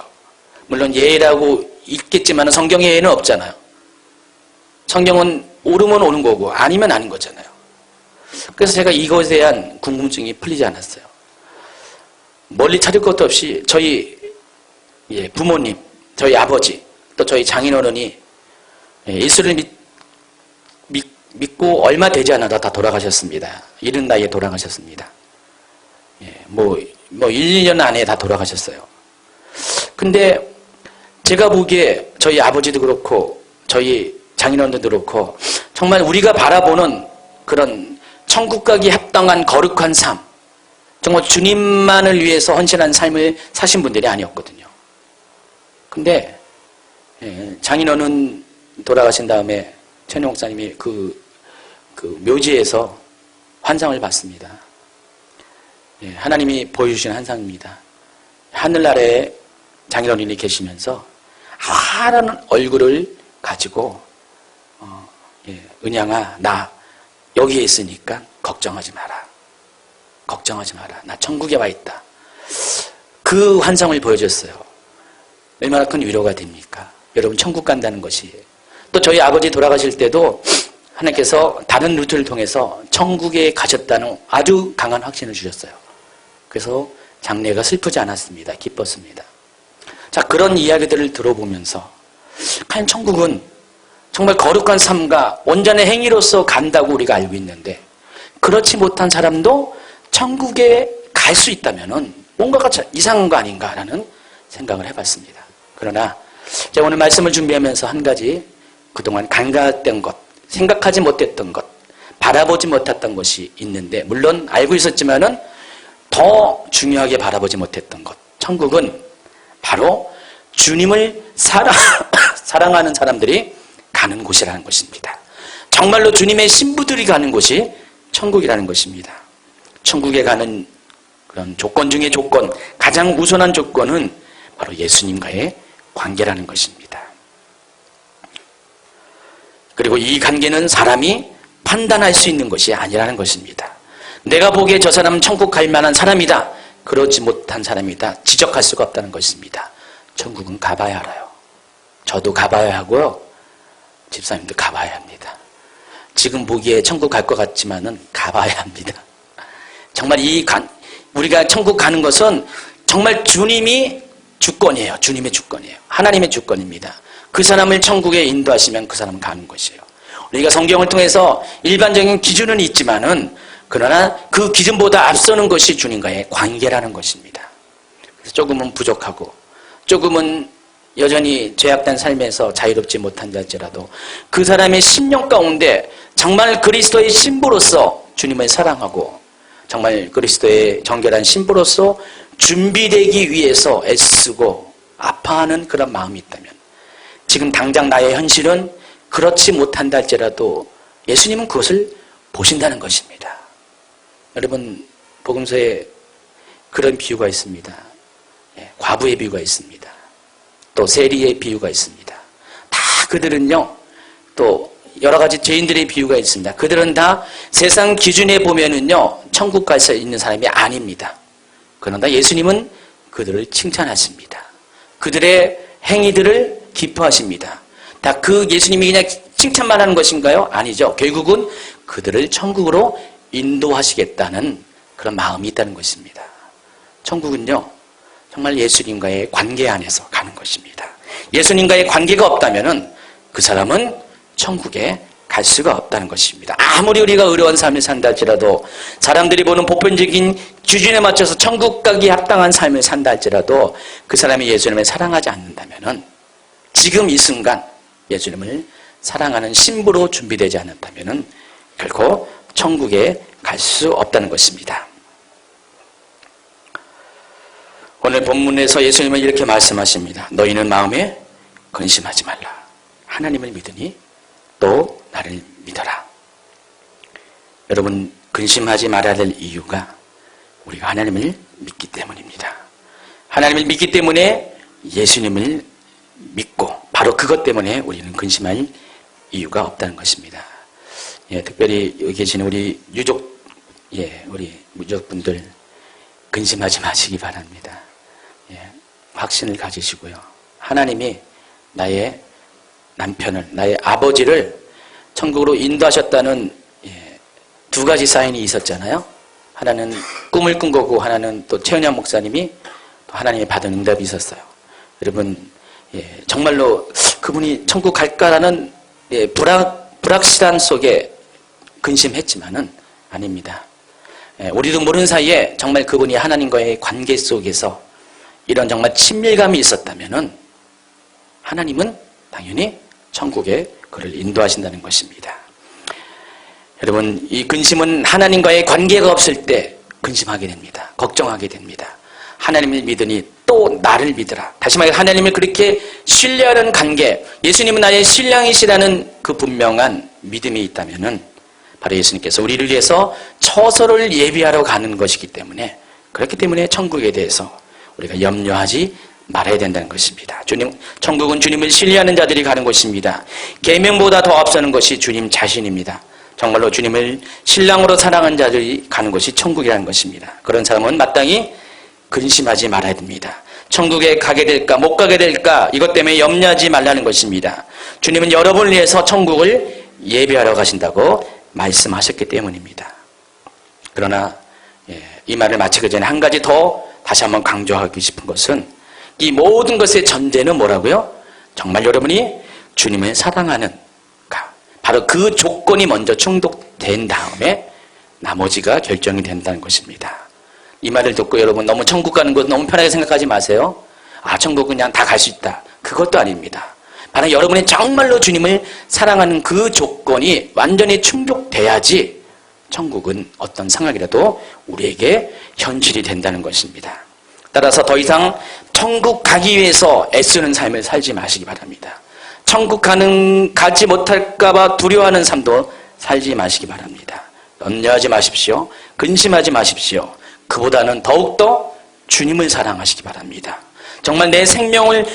물론 예라고 있겠지만 성경에 예는 없잖아요. 성경은 옳으면 옳은 거고 아니면 아닌 거잖아요. 그래서 제가 이것에 대한 궁금증이 풀리지 않았어요. 멀리 찾을 것도 없이 저희 부모님, 저희 아버지, 또 저희 장인어른이 예수를 믿고 얼마 되지 않아도 다 돌아가셨습니다. 이른 나이에 돌아가셨습니다. 뭐 1, 2년 안에 다 돌아가셨어요. 근데 제가 보기에 저희 아버지도 그렇고 저희 장인어른도 그렇고 정말 우리가 바라보는 그런 천국 가기 합당한 거룩한 삶, 정말 주님만을 위해서 헌신한 삶을 사신 분들이 아니었거든요. 근데 장인어른 돌아가신 다음에 최은영 목사님이 그 묘지에서 환상을 봤습니다. 하나님이 보여주신 환상입니다. 하늘나라에 장인어른이 계시면서 하나는 얼굴을 가지고 은양아, 나 여기에 있으니까 걱정하지 마라. 걱정하지 마라. 나 천국에 와 있다. 그 환상을 보여줬어요. 얼마나 큰 위로가 됩니까? 여러분 천국 간다는 것이. 또 저희 아버지 돌아가실 때도 하나님께서 다른 루트를 통해서 천국에 가셨다는 아주 강한 확신을 주셨어요. 그래서 장례가 슬프지 않았습니다. 기뻤습니다. 자, 그런 이야기들을 들어보면서 과연 천국은 정말 거룩한 삶과 온전한 행위로서 간다고 우리가 알고 있는데 그렇지 못한 사람도 천국에 갈 수 있다면 뭔가가 이상한 거 아닌가라는 생각을 해봤습니다. 그러나 제가 오늘 말씀을 준비하면서 한 가지 그동안 간과했던 것, 생각하지 못했던 것, 바라보지 못했던 것이 있는데 물론 알고 있었지만은 더 중요하게 바라보지 못했던 것. 천국은 바로 주님을 사랑하는 사람들이 가는 곳이라는 것입니다. 정말로 주님의 신부들이 가는 곳이 천국이라는 것입니다. 천국에 가는 그런 조건 중에 조건, 가장 우선한 조건은 바로 예수님과의 관계라는 것입니다. 그리고 이 관계는 사람이 판단할 수 있는 것이 아니라는 것입니다. 내가 보기에 저 사람은 천국 갈 만한 사람이다. 그렇지 못한 사람이다. 지적할 수가 없다는 것입니다. 천국은 가봐야 알아요. 저도 가봐야 하고요. 집사님도 가봐야 합니다. 지금 보기에 천국 갈 것 같지만은 가봐야 합니다. 정말 우리가 천국 가는 것은 정말 주님이 주권이에요. 주님의 주권이에요. 하나님의 주권입니다. 그 사람을 천국에 인도하시면 그 사람은 가는 것이에요. 우리가 성경을 통해서 일반적인 기준은 있지만은 그러나 그 기준보다 앞서는 것이 주님과의 관계라는 것입니다. 그래서 조금은 부족하고 조금은 여전히 죄악된 삶에서 자유롭지 못한 자일지라도 그 사람의 심령 가운데 정말 그리스도의 신부로서 주님을 사랑하고 정말 그리스도의 정결한 신부로서 준비되기 위해서 애쓰고 아파하는 그런 마음이 있다면 지금 당장 나의 현실은 그렇지 못한다 할지라도 예수님은 그것을 보신다는 것입니다. 여러분, 복음서에 그런 비유가 있습니다. 과부의 비유가 있습니다. 또 세리의 비유가 있습니다. 다 그들은요, 또 여러 가지 죄인들의 비유가 있습니다. 그들은 다 세상 기준에 보면은요, 천국 갈 수 있는 사람이 아닙니다. 그러나 예수님은 그들을 칭찬하십니다. 그들의 행위들을 기뻐하십니다. 다 그 예수님이 그냥 칭찬만 하는 것인가요? 아니죠. 결국은 그들을 천국으로 인도하시겠다는 그런 마음이 있다는 것입니다. 천국은요, 정말 예수님과의 관계 안에서 가는 것입니다. 예수님과의 관계가 없다면은 그 사람은 천국에 갈 수가 없다는 것입니다. 아무리 우리가 어려운 삶을 산다 할지라도, 사람들이 보는 보편적인 기준에 맞춰서 천국 가기 합당한 삶을 산다 할지라도 그 사람이 예수님을 사랑하지 않는다면은, 지금 이 순간 예수님을 사랑하는 신부로 준비되지 않았다면은 결코 천국에 갈 수 없다는 것입니다. 오늘 본문에서 예수님은 이렇게 말씀하십니다. 너희는 마음에 근심하지 말라. 하나님을 믿으니 또 나를 믿어라. 여러분, 근심하지 말아야 될 이유가 우리가 하나님을 믿기 때문입니다. 하나님을 믿기 때문에 예수님을 믿고, 바로 그것 때문에 우리는 근심할 이유가 없다는 것입니다. 특별히 여기 계시는 우리 우리 유족분들 근심하지 마시기 바랍니다. 확신을 가지시고요. 하나님이 나의 남편을, 나의 아버지를 천국으로 인도하셨다는 두 가지 사인이 있었잖아요. 하나는 꿈을 꾼 거고, 하나는 또 최은영 목사님이 또 하나님이 받은 응답이 있었어요. 여러분, 정말로 그분이 천국 갈까라는 불확실한 속에 근심했지만은 아닙니다. 우리도 모르는 사이에 정말 그분이 하나님과의 관계 속에서 이런 정말 친밀감이 있었다면은 하나님은 당연히 천국에 그를 인도하신다는 것입니다. 여러분, 이 근심은 하나님과의 관계가 없을 때 근심하게 됩니다. 걱정하게 됩니다. 하나님을 믿으니 또 나를 믿으라. 다시 말해 하나님을 그렇게 신뢰하는 관계, 예수님은 나의 신랑이시라는 그 분명한 믿음이 있다면은 바로 예수님께서 우리를 위해서 처소를 예비하러 가는 것이기 때문에, 그렇기 때문에 천국에 대해서 우리가 염려하지 말아야 된다는 것입니다. 천국은 주님을 신뢰하는 자들이 가는 곳입니다. 계명보다 더 앞서는 것이 주님 자신입니다. 정말로 주님을 신랑으로 사랑하는 자들이 가는 것이 천국이라는 것입니다. 그런 사람은 마땅히 근심하지 말아야 됩니다. 천국에 가게 될까 못 가게 될까 이것 때문에 염려하지 말라는 것입니다. 주님은 여러분을 위해서 천국을 예비하러 가신다고 말씀하셨기 때문입니다. 그러나 이 말을 마치기 전에 한 가지 더 다시 한번 강조하고 싶은 것은, 이 모든 것의 전제는 뭐라고요? 정말 여러분이 주님을 사랑하는, 바로 그 조건이 먼저 충족된 다음에 나머지가 결정이 된다는 것입니다. 이 말을 듣고 여러분 너무 천국 가는 것 너무 편하게 생각하지 마세요. 천국 그냥 다 갈 수 있다. 그것도 아닙니다. 바로 여러분이 정말로 주님을 사랑하는 그 조건이 완전히 충족돼야지 천국은 어떤 상황이라도 우리에게 현실이 된다는 것입니다. 따라서 더 이상 천국 가기 위해서 애쓰는 삶을 살지 마시기 바랍니다. 천국 가지 못할까봐 두려워하는 삶도 살지 마시기 바랍니다. 염려하지 마십시오. 근심하지 마십시오. 그보다는 더욱더 주님을 사랑하시기 바랍니다. 정말 내 생명을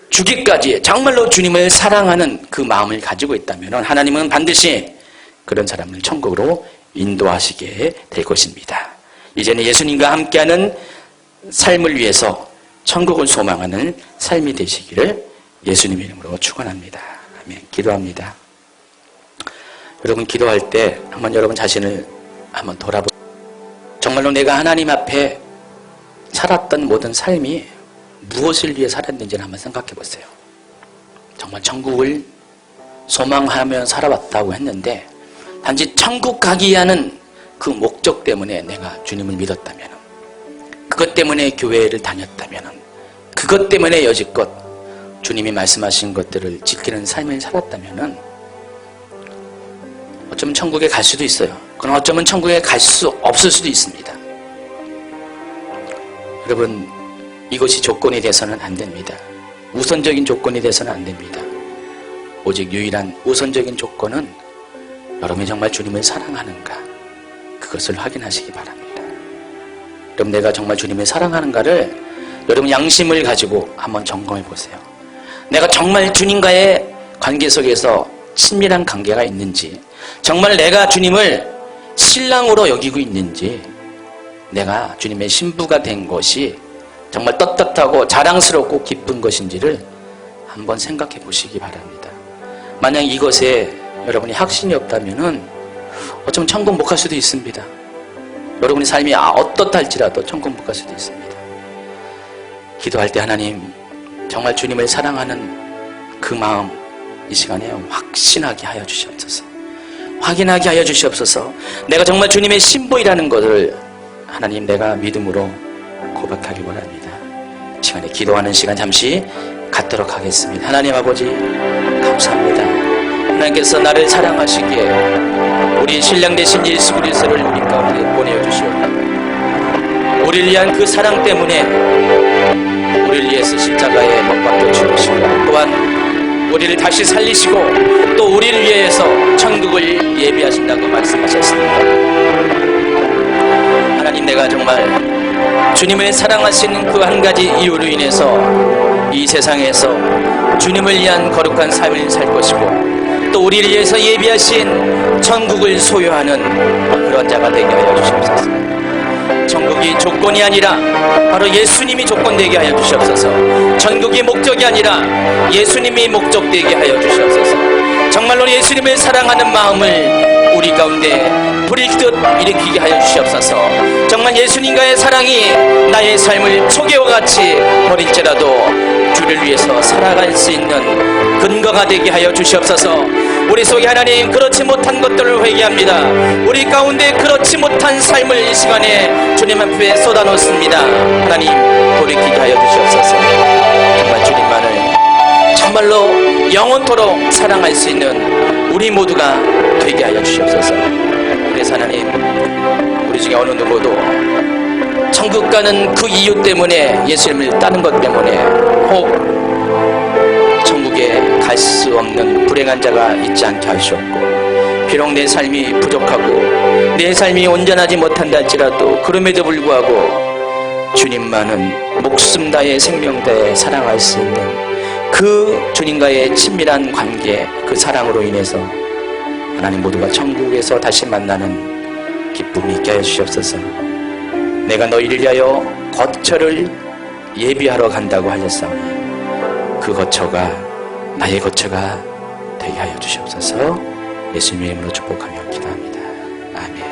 주기까지 정말로 주님을 사랑하는 그 마음을 가지고 있다면 하나님은 반드시 그런 사람을 천국으로 인도하시게 될 것입니다. 이제는 예수님과 함께하는 삶을 위해서 천국을 소망하는 삶이 되시기를 예수님의 이름으로 축원합니다. 아멘. 기도합니다. 여러분, 기도할 때 한번 여러분 자신을 한번 돌아보세요. 정말로 내가 하나님 앞에 살았던 모든 삶이 무엇을 위해 살았는지를 한번 생각해 보세요. 정말 천국을 소망하며 살아왔다고 했는데 단지 천국 가기 위한 그 목적 때문에 내가 주님을 믿었다면, 그것 때문에 교회를 다녔다면, 그것 때문에 여지껏 주님이 말씀하신 것들을 지키는 삶을 살았다면 어쩌면 천국에 갈 수도 있어요. 그럼 어쩌면 천국에 갈 수 없을 수도 있습니다. 여러분, 이것이 조건이 돼서는 안 됩니다. 우선적인 조건이 돼서는 안 됩니다. 오직 유일한 우선적인 조건은 여러분이 정말 주님을 사랑하는가, 그것을 확인하시기 바랍니다. 그럼 내가 정말 주님을 사랑하는가를 여러분 양심을 가지고 한번 점검해 보세요. 내가 정말 주님과의 관계 속에서 친밀한 관계가 있는지, 정말 내가 주님을 신랑으로 여기고 있는지, 내가 주님의 신부가 된 것이 정말 떳떳하고 자랑스럽고 기쁜 것인지를 한번 생각해 보시기 바랍니다. 만약 이것에 여러분이 확신이 없다면은 어쩌면 천국 못 갈 수도 있습니다. 여러분의 삶이 어떻할지라도 천국 못 갈 수도 있습니다. 기도할 때 하나님, 정말 주님을 사랑하는 그 마음 이 시간에 확신하게 하여 주시옵소서. 확인하게 하여 주시옵소서. 내가 정말 주님의 신부이라는 것을 하나님, 내가 믿음으로 고백하기 원합니다. 이 시간에 기도하는 시간 잠시 갖도록 하겠습니다. 하나님 아버지, 감사합니다. 하나님께서 나를 사랑하시기에 우리 신랑 되신 예수 그리스도를 우리 가운데 보내주시옵소서. 우리를 위한 그 사랑 때문에 우리를 위해서 십자가에 못 박혀 죽으시고, 또한 우리를 다시 살리시고, 또 우리를 위해서 천국을 예비하신다고 말씀하셨습니다. 하나님, 내가 정말 주님을 사랑하시는 그 한 가지 이유로 인해서 이 세상에서 주님을 위한 거룩한 삶을 살 것이고, 또 우리를 위해서 예비하신 천국을 소유하는 그런 자가 되게 하여 주시옵소서. 천국이 조건이 아니라 바로 예수님이 조건 되게 하여 주시옵소서. 천국이 목적이 아니라 예수님이 목적 되게 하여 주시옵소서. 정말로 예수님을 사랑하는 마음을 우리 가운데 불일듯 일으키게 하여 주시옵소서. 정말 예수님과의 사랑이 나의 삶을 초계와 같이 버릴지라도 주를 위해서 살아갈 수 있는 근거가 되게 하여 주시옵소서. 우리 속에 하나님, 그렇지 못한 것들을 회개합니다. 우리 가운데 그렇지 못한 삶을 이 시간에 주님 앞에 쏟아놓습니다. 하나님, 돌이키게 하여 주시옵소서. 정말 주님만을 정말로 영원토록 사랑할 수 있는 우리 모두가 되게 하여 주시옵소서. 그래서 하나님, 우리 중에 어느 누구도 천국 가는 그 이유 때문에, 예수님을 따는 것 때문에 혹 천국에 갈 수 없는 불행한 자가 있지 않게 하시옵고, 비록 내 삶이 부족하고 내 삶이 온전하지 못한다 할지라도 그럼에도 불구하고 주님만은 목숨 다해 생명 다해 사랑할 수 있는 그 주님과의 친밀한 관계, 그 사랑으로 인해서 하나님, 모두가 천국에서 다시 만나는 기쁨이 있게 하여 주시옵소서. 내가 너희를 위하여 거처를 예비하러 간다고 하셨사오니 그 거처가 나의 거처가 되게 하여 주시옵소서. 예수님의 이름으로 축복하며 기도합니다. 아멘.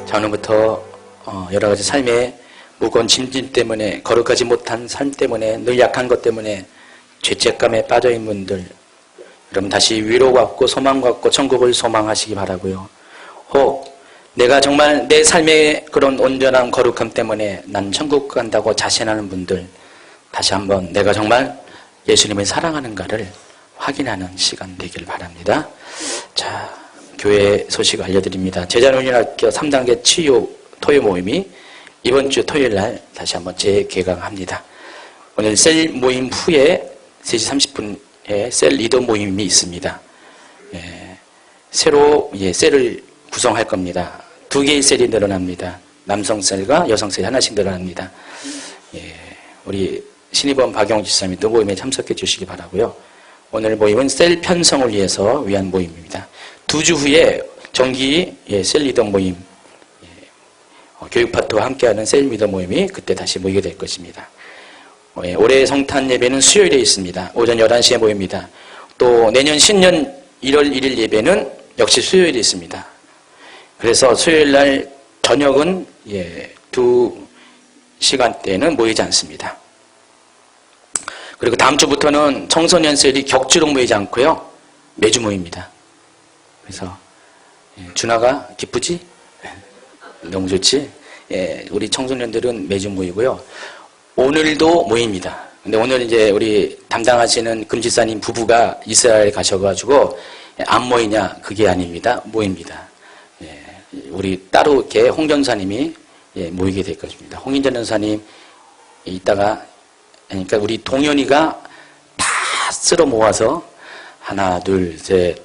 자, 오늘부터 여러 가지 삶의 무거운 짐진 때문에, 거룩하지 못한 삶 때문에, 늘 약한 것 때문에 죄책감에 빠져있는 분들, 여러분 다시 위로 갖고 소망 갖고 천국을 소망하시기 바라고요. 혹 내가 정말 내 삶의 그런 온전한 거룩함 때문에 난 천국 간다고 자신하는 분들, 다시 한번 내가 정말 예수님을 사랑하는가를 확인하는 시간 되길 바랍니다. 자, 교회 소식 알려드립니다. 제자훈련학교 3단계 치유 토요 모임이 이번 주 토요일 날 다시 한번 재개강합니다. 오늘 셀 모임 후에 3시 30분에 셀 리더 모임이 있습니다. 새로 셀을 구성할 겁니다. 2개의 셀이 늘어납니다. 남성 셀과 여성 셀이 하나씩 늘어납니다. 우리 신입원 박영우 지사님이 또 모임에 참석해 주시기 바라고요. 오늘 모임은 셀 편성을 위한 모임입니다. 2주 후에 정기 셀 리더 모임, 교육 파트와 함께하는 셀 리더 모임이 그때 다시 모이게 될 것입니다. 올해 성탄 예배는 수요일에 있습니다. 오전 11시에 모입니다. 또 내년 신년 1월 1일 예배는 역시 수요일에 있습니다. 그래서 수요일 날 저녁은 2시간대는 모이지 않습니다. 그리고 다음 주부터는 청소년 셀이 격주로 모이지 않고요, 매주 모입니다. 그래서 준아가 기쁘지? 너무 좋지? 우리 청소년들은 매주 모이고요. 오늘도 모입니다. 근데 오늘 이제 우리 담당하시는 금지사님 부부가 이스라엘 가셔가지고 안 모이냐? 그게 아닙니다. 모입니다. 예, 우리 따로 이렇게 홍 전사님이 모이게 될 것입니다. 홍인전 전사님 이따가 그러니까 우리 동현이가 다 쓸어 모아서 하나, 둘, 셋,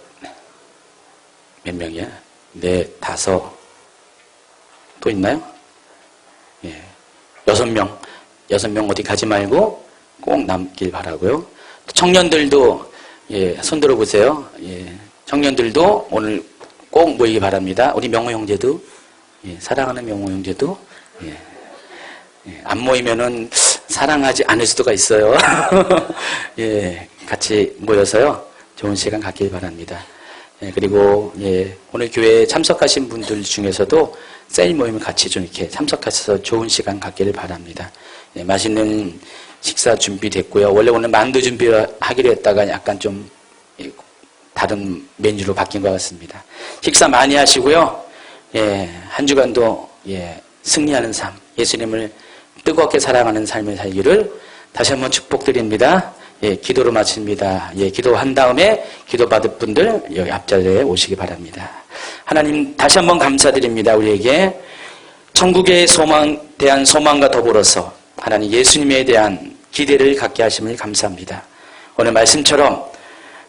몇 명이야? 넷, 다섯, 또 있나요? 예, 6명. 6명 어디 가지 말고 꼭 남길 바라고요. 청년들도 손 들어보세요. 청년들도 오늘 꼭 모이기 바랍니다. 우리 명호 형제도 사랑하는 명호 형제도 안 모이면은 사랑하지 않을 수도가 있어요. 같이 모여서요 좋은 시간 갖길 바랍니다. 그리고 오늘 교회에 참석하신 분들 중에서도 셀 모임을 같이 좀 이렇게 참석하셔서 좋은 시간 갖기를 바랍니다. 맛있는 식사 준비됐고요. 원래 오늘 만두 준비하기로 했다가 약간 좀 다른 메뉴로 바뀐 것 같습니다. 식사 많이 하시고요. 한 주간도 승리하는 삶, 예수님을 뜨겁게 사랑하는 삶을 살기를 다시 한번 축복드립니다. 기도로 마칩니다. 기도한 다음에 기도받을 분들 여기 앞자리에 오시기 바랍니다. 하나님 다시 한번 감사드립니다. 우리에게 천국의 대한 소망과 더불어서 하나님 예수님에 대한 기대를 갖게 하심을 감사합니다. 오늘 말씀처럼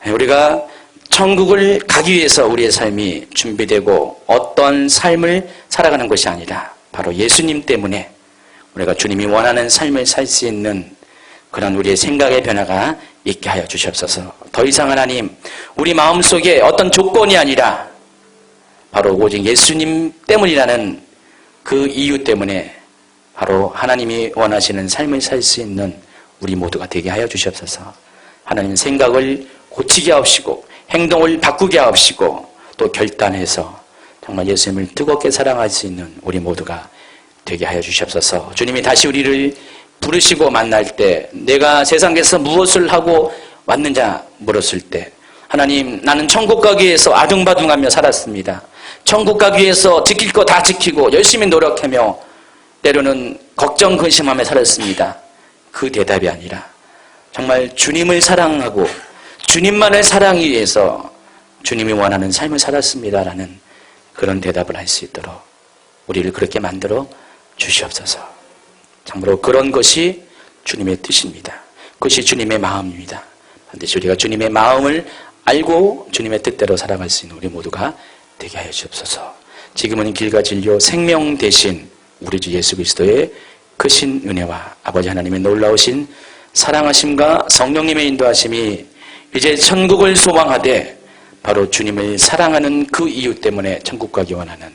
우리가 천국을 가기 위해서 우리의 삶이 준비되고 어떤 삶을 살아가는 것이 아니라 바로 예수님 때문에 우리가 주님이 원하는 삶을 살 수 있는 그런 우리의 생각의 변화가 있게 하여 주시옵소서. 더 이상 하나님 우리 마음속에 어떤 조건이 아니라 바로 오직 예수님 때문이라는 그 이유 때문에 바로 하나님이 원하시는 삶을 살 수 있는 우리 모두가 되게 하여 주시옵소서. 하나님 생각을 고치게 하옵시고 행동을 바꾸게 하옵시고 또 결단해서 정말 예수님을 뜨겁게 사랑할 수 있는 우리 모두가 되게 하여 주시옵소서. 주님이 다시 우리를 부르시고 만날 때 내가 세상에서 무엇을 하고 왔느냐 물었을 때 하나님 나는 천국 가기 위해서 아둥바둥하며 살았습니다. 천국 가기 위해서 지킬 거 다 지키고 열심히 노력하며 때로는 걱정 근심하며 살았습니다. 그 대답이 아니라 정말 주님을 사랑하고 주님만을 사랑하기 위해서 주님이 원하는 삶을 살았습니다라는 그런 대답을 할 수 있도록 우리를 그렇게 만들어 주시옵소서. 참으로 그런 것이 주님의 뜻입니다. 그것이 주님의 마음입니다. 반드시 우리가 주님의 마음을 알고 주님의 뜻대로 살아갈 수 있는 우리 모두가 되게 하여 주옵소서. 지금은 길과 진료 생명 대신 우리 주 예수 그리스도의 크신 은혜와 아버지 하나님의 놀라우신 사랑하심과 성령님의 인도하심이 이제 천국을 소망하되 바로 주님을 사랑하는 그 이유 때문에 천국 가기 원하는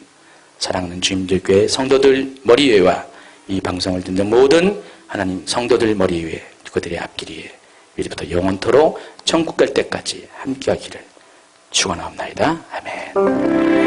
사랑하는 주님들 교회 성도들 머리 위에와 이 방송을 듣는 모든 하나님 성도들 머리 위에 그들의 앞길 위에 이제부터 영원토록 천국 갈 때까지 함께하기를 축원하옵나이다. 아멘.